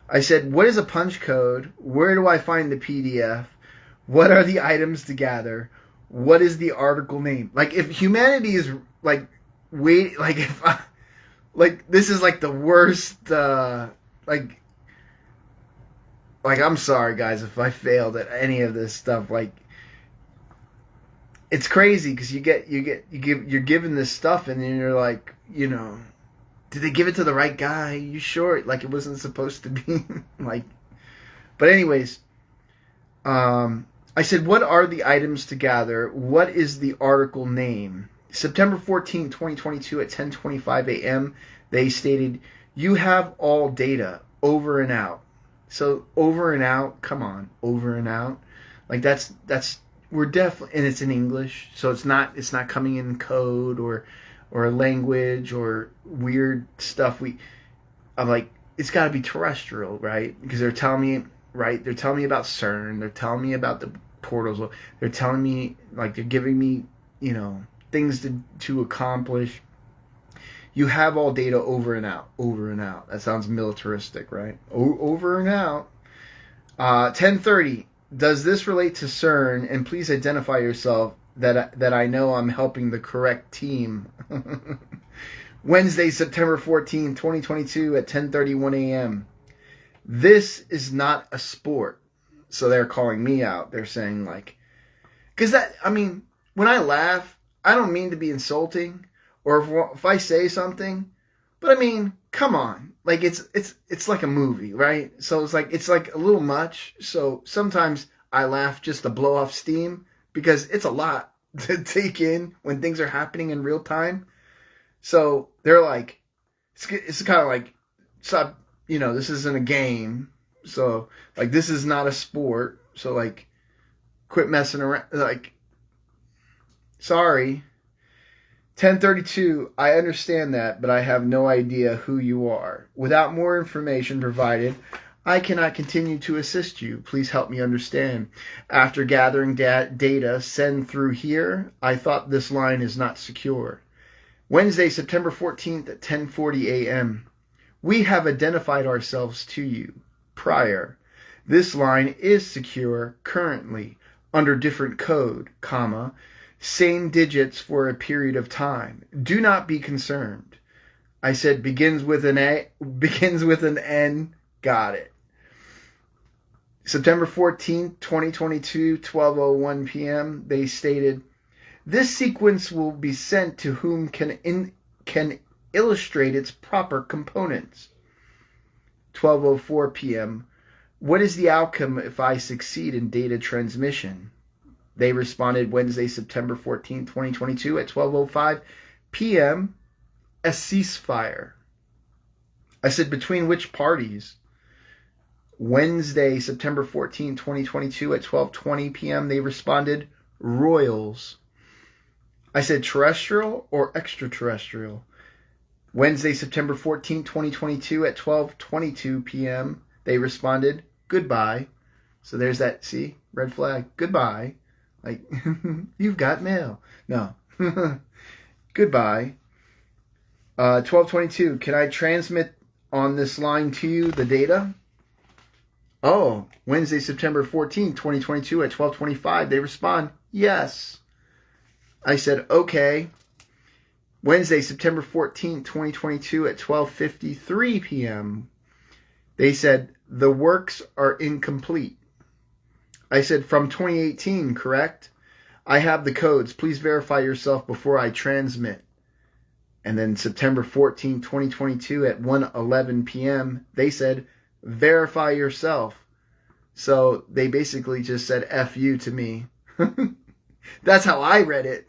I said, what is a punch code? Where do I find the PDF? What are the items to gather? What is the article name? Like, if humanity is like, if I, like, this is like the worst, like, I'm sorry guys if I failed at any of this stuff. Like, it's crazy because you're given this stuff and then you're like, you know, did they give it to the right guy? You sure? Like, it wasn't supposed to be like, but anyways, I said, what are the items to gather? What is the article name? September 14, 2022 at 10:25 a.m. They stated, you have all data, over and out. So over and out, come on, over and out. Like that's we're definitely, and it's in English, so it's not coming in code or language or weird stuff. I'm like, it's got to be terrestrial, right? Because they're telling me, right? They're telling me about Cern. They're telling me about the portals. They're telling me, like, they're giving me, you know, things to accomplish. You have all data, over and out. Over and out. That sounds militaristic, right? Over and out. 10:30. Does this relate to Cern? And please identify yourself that I know I'm helping the correct team. Wednesday, September 14, 2022 at 10:31 a.m. This is not a sport. So they're calling me out. They're saying, like, because that, I mean, when I laugh, I don't mean to be insulting or if I say something, but I mean, come on, like it's like a movie, right? So it's like a little much. So sometimes I laugh just to blow off steam because it's a lot to take in when things are happening in real time. So they're like, it's kind of like, stop, this isn't a game. So like, this is not a sport. So like, quit messing around. Like, sorry. 1032, I understand that, but I have no idea who you are. Without more information provided, I cannot continue to assist you. Please help me understand. After gathering data send through here, I thought this line is not secure. Wednesday, September 14th at 10:40 a.m. We have identified ourselves to you prior. This line is secure currently under different code, comma, same digits for a period of time. Do not be concerned. I said begins with an A, begins with an N. Got it. September 14th, 2022, 12:01 p.m. They stated, this sequence will be sent to whom can illustrate its proper components. 12:04 p.m. What is the outcome if I succeed in data transmission? They responded Wednesday, September 14, 2022 at 12:05 p.m. a ceasefire. I said, between which parties? Wednesday, September 14, 2022 at 12:20 p.m. they responded, Royals. I said, terrestrial or extraterrestrial? Wednesday, September 14, 2022 at 12:22 p.m. they responded, goodbye. So there's that, see, red flag, goodbye. Like, you've got mail. No. Goodbye. 12:22. Can I transmit on this line to you the data? Oh, Wednesday, September 14, 2022 at 12:25. They respond, yes. I said, okay. Wednesday, September 14, 2022 at 12:53 p.m. They said, the works are incomplete. I said, from 2018, correct? I have the codes. Please verify yourself before I transmit. And then September 14, 2022 at 1:11 p.m., they said, verify yourself. So they basically just said F you to me. That's how I read it.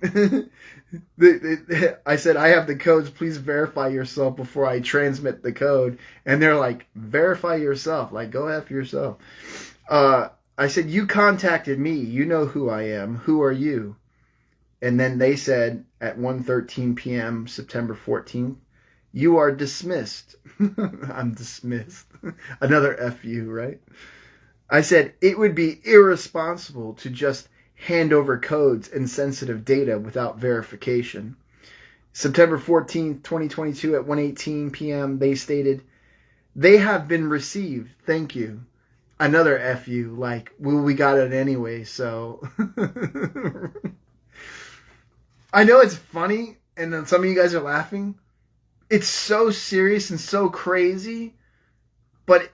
I said, I have the codes. Please verify yourself before I transmit the code. And they're like, verify yourself. Like, go F yourself. I said, you contacted me. You know who I am. Who are you? And then they said at 1:13 p.m., September 14th, you are dismissed. I'm dismissed. Another FU, right? I said, it would be irresponsible to just hand over codes and sensitive data without verification. September 14th, 2022 at 1:18 p.m., they stated, they have been received. Thank you. Another FU, like, well, we got it anyway, so. I know it's funny, and then some of you guys are laughing. It's so serious and so crazy, but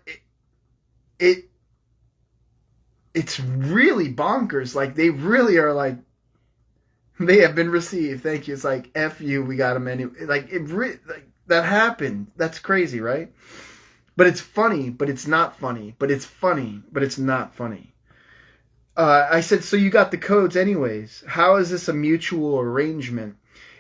it's really bonkers. Like, they really are like, they have been received. Thank you. It's like, F you, we got them anyway. Like, like, that happened. That's crazy, right? But it's funny, but it's not funny. But it's funny, but it's not funny. I said, so you got the codes anyways. How is this a mutual arrangement?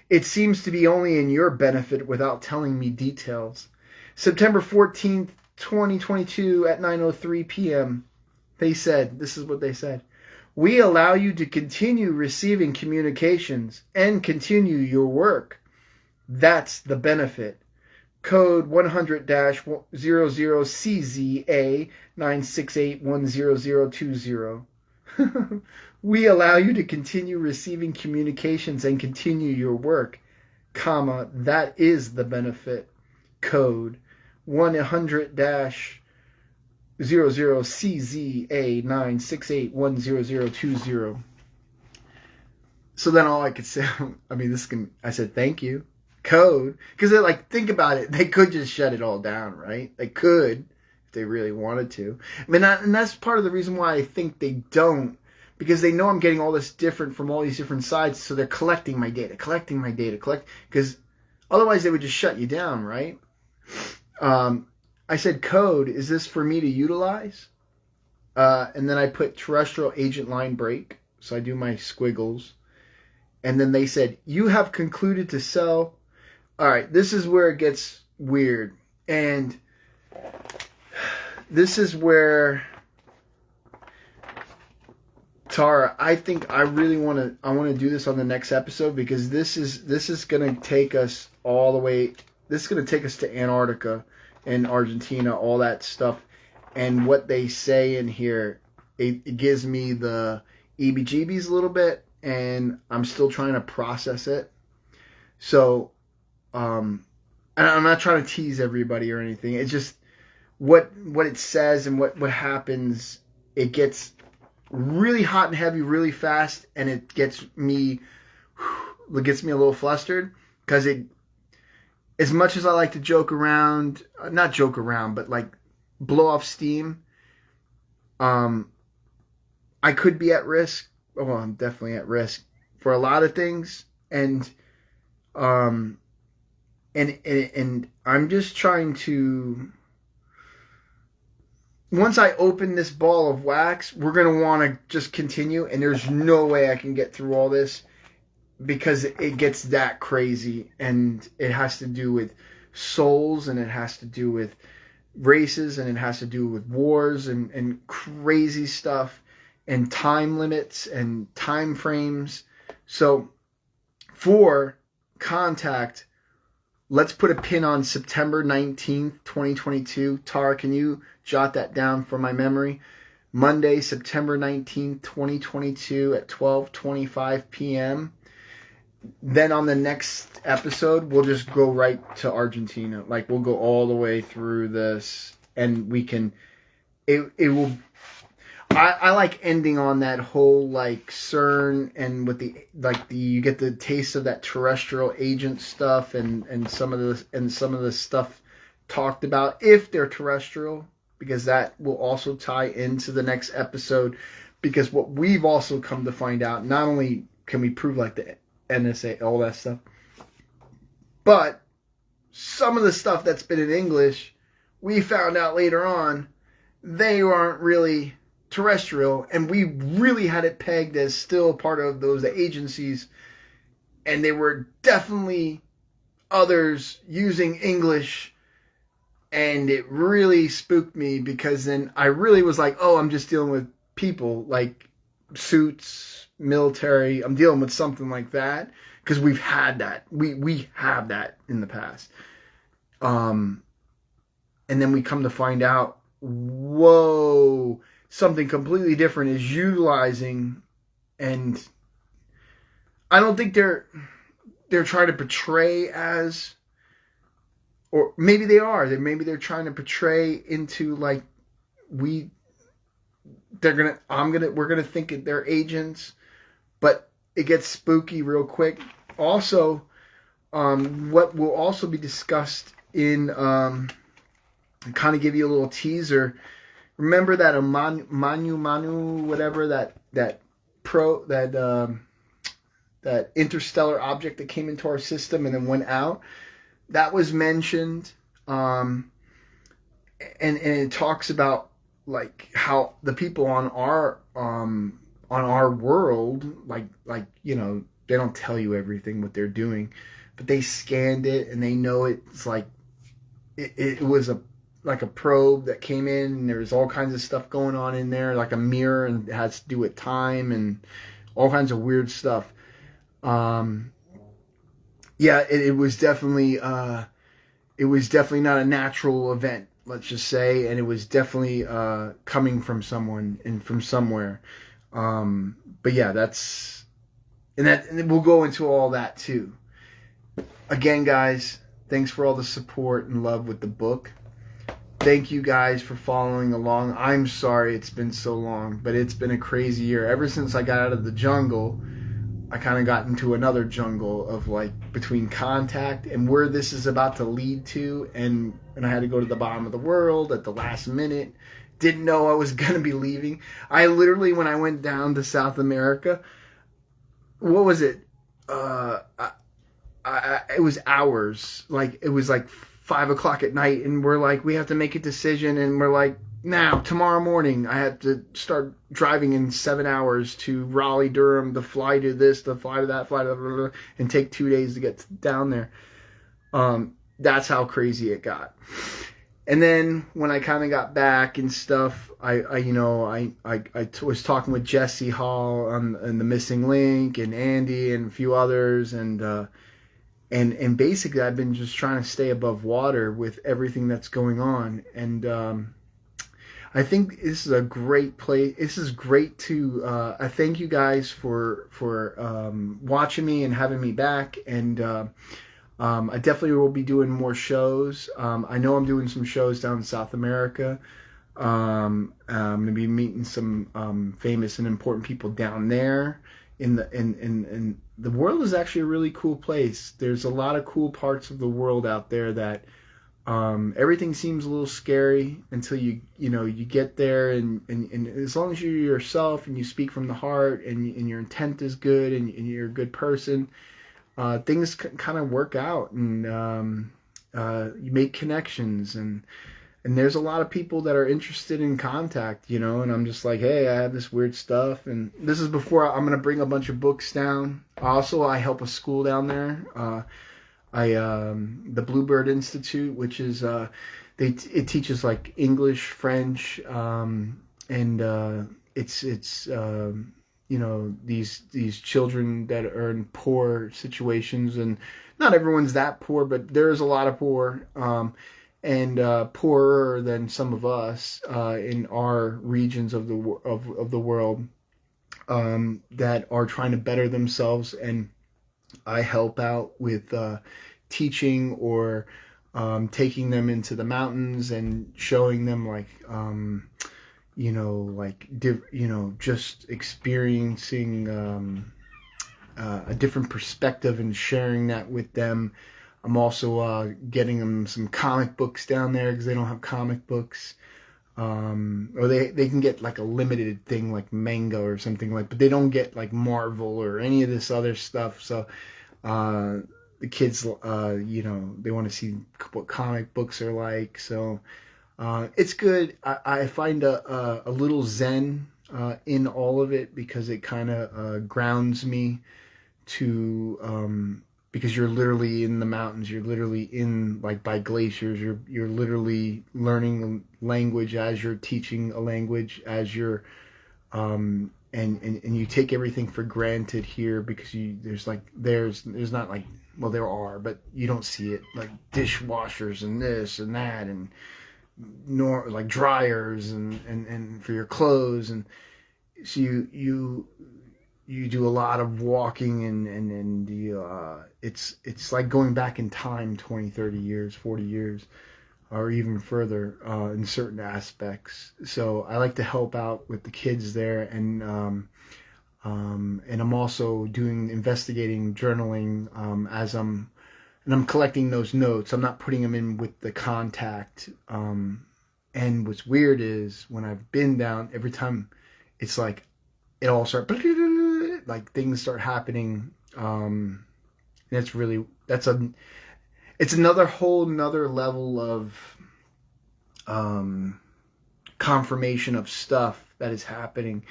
It seems to be only in your benefit without telling me details. September 14th, 2022 at 9:03 p.m. They said, this is what they said. We allow you to continue receiving communications and continue your work. That's the benefit. Code 100-00CZA 968100020. We allow you to continue receiving communications and continue your work, comma, that is the benefit. Code 100-00CZA 968100020. So then all I could say, I said, thank you. Code, because they're like, think about it, they could just shut it all down, right? They could if they really wanted to. And that's part of the reason why I think they don't, because they know I'm getting all this different from all these different sides, so they're collecting my data, because Otherwise, they would just shut you down, right? I said, code, is this for me to utilize? And then I put terrestrial agent line break. So I do my squiggles. And then they said, you have concluded to sell. All right, this is where it gets weird. And this is where, Tara, I think I really want to do this on the next episode, because this is going to take us all the way. This is going to take us to Antarctica and Argentina, all that stuff. And what they say in here, it gives me the EBGBs a little bit, and I'm still trying to process it. So, and I'm not trying to tease everybody or anything. It's just what it says and what happens. It gets really hot and heavy really fast, and it gets me a little flustered, because it, as much as I like to joke around, not joke around, but like blow off steam, I could be at risk. Well, I'm definitely at risk for a lot of things, and I'm just trying to. Once I open this ball of wax, we're gonna want to just continue, and there's no way I can get through all this, because it gets that crazy, and it has to do with souls, and it has to do with races, and it has to do with wars and crazy stuff, and time limits and time frames. So for contact, let's put a pin on September 19th, 2022. Tara, can you jot that down for my memory? Monday, September 19th, 2022 at 12:25 p.m. Then on the next episode, we'll just go right to Argentina. Like, we'll go all the way through this, and we can, it will, I like ending on that whole, like, Cern, and with you get the taste of that terrestrial agent stuff, and some of the stuff talked about, if they're terrestrial, because that will also tie into the next episode, because what we've also come to find out, not only can we prove, like, the NSA, all that stuff, but some of the stuff that's been in English, we found out later on, they aren't really terrestrial, and we really had it pegged as still part of those agencies, and they were definitely others using English, and it really spooked me, because then I really was like, oh, I'm just dealing with people, like suits, military, I'm dealing with something like that, because we've had that, we have that in the past, and then we come to find out, whoa, something completely different is utilizing, and I don't think they're trying to portray as, or maybe they are, maybe they're trying to portray into, like, we're gonna think they're agents, but it gets spooky real quick. Also, what will also be discussed in, kind of give you a little teaser. Remember that Manu, whatever, that interstellar object that came into our system and then went out? That was mentioned, and it talks about, like, how the people on our world, like you know, they don't tell you everything what they're doing, but they scanned it, and they know it's like it was like a probe that came in, and there was all kinds of stuff going on in there, like a mirror, and it has to do with time and all kinds of weird stuff. Yeah, it was definitely not a natural event, let's just say, and it was definitely coming from someone and from somewhere. But yeah, and we'll go into all that too. Again, guys, thanks for all the support and love with the book. Thank you guys for following along. I'm sorry it's been so long, but it's been a crazy year. Ever since I got out of the jungle, I kind of got into another jungle of, like, between contact and where this is about to lead to, and I had to go to the bottom of the world at the last minute. Didn't know I was going to be leaving. I literally, when I went down to South America, what was it? it was hours. Like, it was like 5 o'clock at night, and we're like, we have to make a decision, and we're like, now, tomorrow morning, I have to start driving in 7 hours to Raleigh, Durham, to fly to this, to fly to that, fly to blah, blah, blah, and take 2 days to get down there. That's how crazy it got. And then when I kind of got back and stuff, I was talking with Jesse Hall on the Missing Link, and Andy and a few others, and basically I've been just trying to stay above water with everything that's going on. And I think this is a great place. This is great to. I thank you guys for watching me and having me back. And I definitely will be doing more shows. I know I'm doing some shows down in South America. I'm going to be meeting some famous and important people down there. In the world is actually a really cool place. There's a lot of cool parts of the world out there that. Everything seems a little scary until you get there, and as long as you're yourself and you speak from the heart, and your intent is good, and you're a good person, things kind of work out, and you make connections, and there's a lot of people that are interested in contact, and I'm just like, hey, I have this weird stuff, and this is before I'm going to bring a bunch of books down. Also, I help a school down there. The Bluebird Institute, which is it teaches like English, French, and it's these children that are in poor situations, and not everyone's that poor, but there's a lot of poor, and poorer than some of us in our regions of the world, that are trying to better themselves. And I help out with teaching, or taking them into the mountains and showing them just experiencing a different perspective and sharing that with them. I'm also getting them some comic books down there because they don't have comic books. Or they can get like a limited thing like manga or something, but they don't get like Marvel or any of this other stuff. So the kids, they want to see what comic books are like. So it's good. I find a little zen in all of it, because it kind of grounds me to. Because you're literally in the mountains, you're literally in by glaciers, you're literally learning language as you're teaching a language, as you're and you take everything for granted here, because there's not there are, but you don't see it, like dishwashers and this and that, and like dryers and for your clothes, and so you do a lot of walking, and it's like going back in time 20, 30 years, 40 years, or even further in certain aspects. So I like to help out with the kids there, and I'm also doing investigating journaling as I'm collecting those notes. I'm not putting them in with the contact. And what's weird is when I've been down, every time it's like it all starts, like things start happening. And it's another whole nother level of confirmation of stuff that is happening,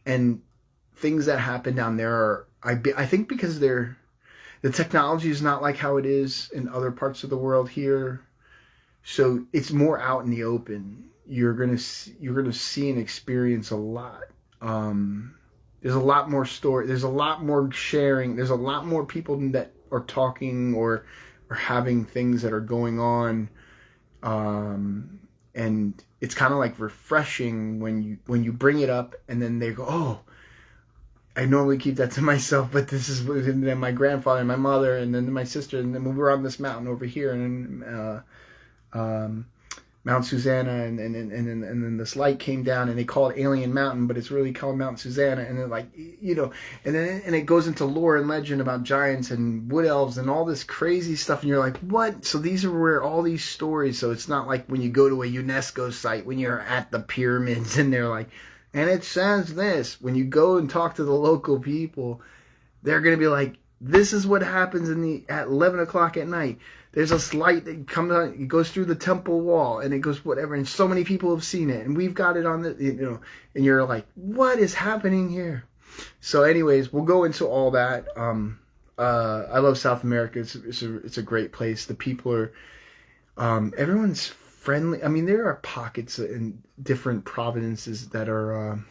and things that happen down there are, I think, because the technology is not like how it is in other parts of the world here, so it's more out in the open. You're gonna see and experience a lot. There's a lot more story. There's a lot more sharing. There's a lot more people that are talking or having things that are going on, and it's kind of like refreshing when you bring it up, and then they go, "Oh, I normally keep that to myself, but this is," and then my grandfather and my mother, and then my sister, and then we were on this mountain over here, and Mount Susanna, and then this light came down, and they call it Alien Mountain, but it's really called Mount Susanna, and then and it goes into lore and legend about giants and wood elves and all this crazy stuff, and you're like, what? So these are where all these stories. So it's not like when you go to a UNESCO site, when you're at the pyramids, and they're like, and it says this. When you go and talk to the local people, they're gonna be like, This is what happens at 11 o'clock at night. There's a light that comes on, it goes through the temple wall, and it goes whatever, and so many people have seen it, and we've got it on the, and you're like, what is happening here? So anyways, we'll go into all that. I love South America. It's a great place. The people are, everyone's friendly. I mean, there are pockets in different provinces that are,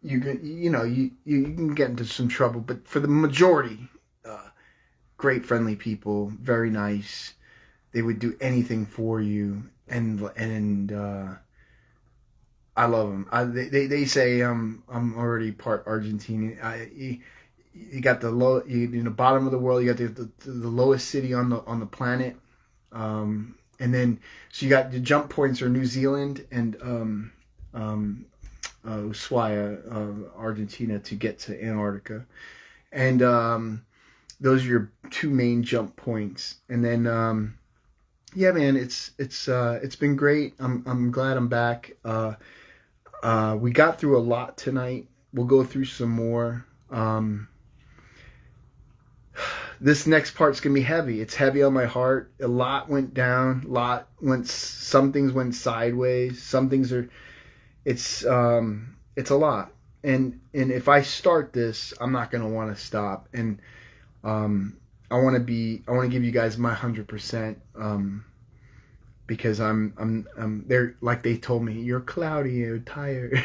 you can get into some trouble, but for the majority, great friendly people, very nice. They would do anything for you, and I love them. They say I'm already part Argentinian. You got the in the bottom of the world. You got the lowest city on the planet, and then so you got the jump points are New Zealand and Ushuaia, Argentina, to get to Antarctica, and those are your two main jump points. And then yeah, man, it's been great. I'm glad I'm back. We got through a lot tonight. We'll go through some more. This next part's gonna be heavy. It's heavy on my heart. A lot went down. Some things went sideways. Some things are. It's a lot. And if I start this, I'm not gonna want to stop. And I want to give you guys my 100%. Because I'm there, like they told me, you're cloudy, you're tired.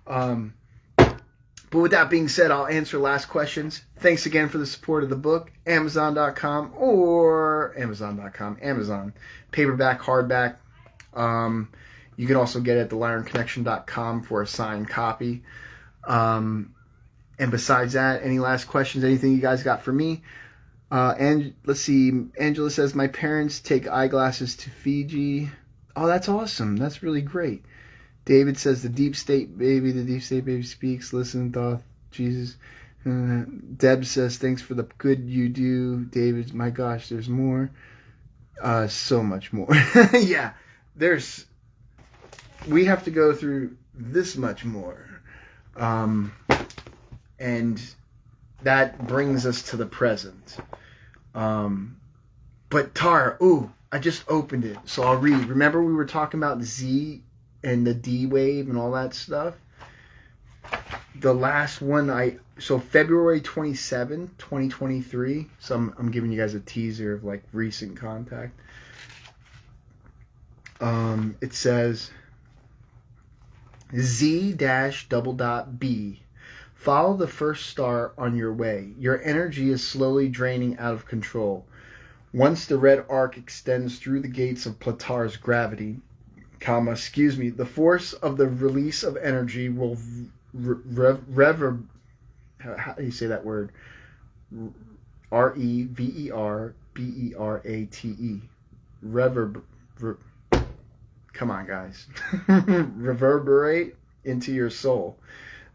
But with that being said, I'll answer last questions. Thanks again for the support of the book. Amazon.com or Amazon.com. Amazon. Paperback, hardback. You can also get it at the LyranConnection.com for a signed copy. And besides that, any last questions, anything you guys got for me? And let's see. Angela says, my parents take eyeglasses to Fiji. Oh, that's awesome. That's really great. David says, the deep state baby speaks. Listen, doth Jesus. Deb says, thanks for the good you do. David, my gosh, there's more. So much more. Yeah, we have to go through this much more. And that brings us to the present. But Tara, I just opened it, so I'll read. Remember we were talking about Z and the D wave and all that stuff? The last one so February 27, 2023. So I'm giving you guys a teaser of like recent contact. It says Z-B. Follow the first star on your way. Your energy is slowly draining out of control. Once the red arc extends through the gates of Platar's gravity, the force of the release of energy will how do you say that word? Reverberate. Come on, guys. Reverberate into your soul.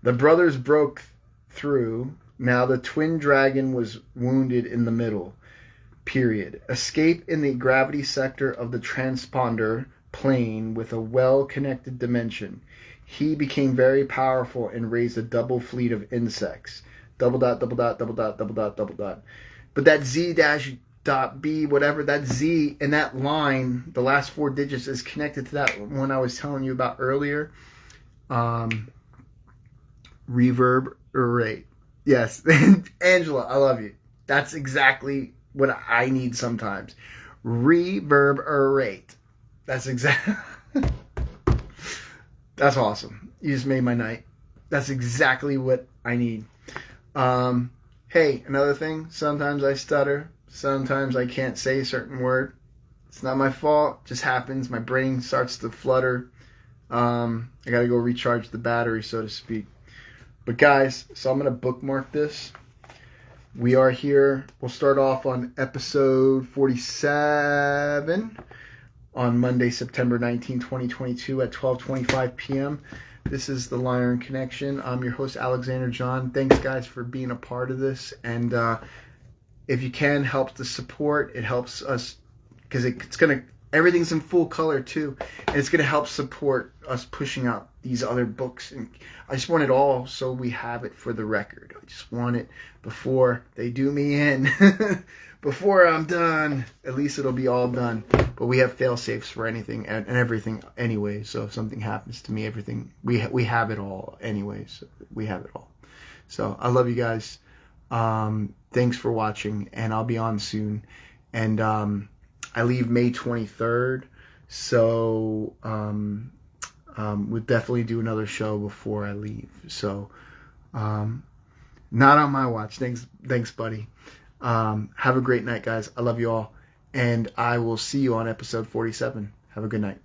The brothers broke through. Now the twin dragon was wounded in the middle. Period. Escape in the gravity sector of the transponder plane with a well-connected dimension. He became very powerful and raised a double fleet of insects. ... But that Z-B, whatever, that Z and that line, the last 4 digits, is connected to that one I was telling you about earlier. Reverberate. Yes. Angela, I love you. That's exactly what I need sometimes. Reverberate. That's That's awesome. You just made my night. That's exactly what I need. Hey, another thing. Sometimes I stutter. Sometimes I can't say a certain word. It's not my fault. It just happens. My brain starts to flutter. I got to go recharge the battery, so to speak. But guys, so I'm going to bookmark this. We are here. We'll start off on episode 47 on Monday, September 19, 2022 at 12:25 p.m. This is the Lyran Connection. I'm your host, Alexander John. Thanks, guys, for being a part of this. And if you can, help the support. It helps us because it's going to, everything's in full color, too. And it's going to help support us pushing out, these other books, and I just want it all so we have it for the record. I just want it before they do me in. Before I'm done, at least it'll be all done. But we have fail safes for anything and everything anyway. So if something happens to me, everything we have it all anyway. So we have it all. So I love you guys. Thanks for watching, and I'll be on soon. And I leave May 23rd, so we'll definitely do another show before I leave. So not on my watch. Thanks, buddy. Have a great night, guys. I love you all, and I will see you on episode 47. Have a good night.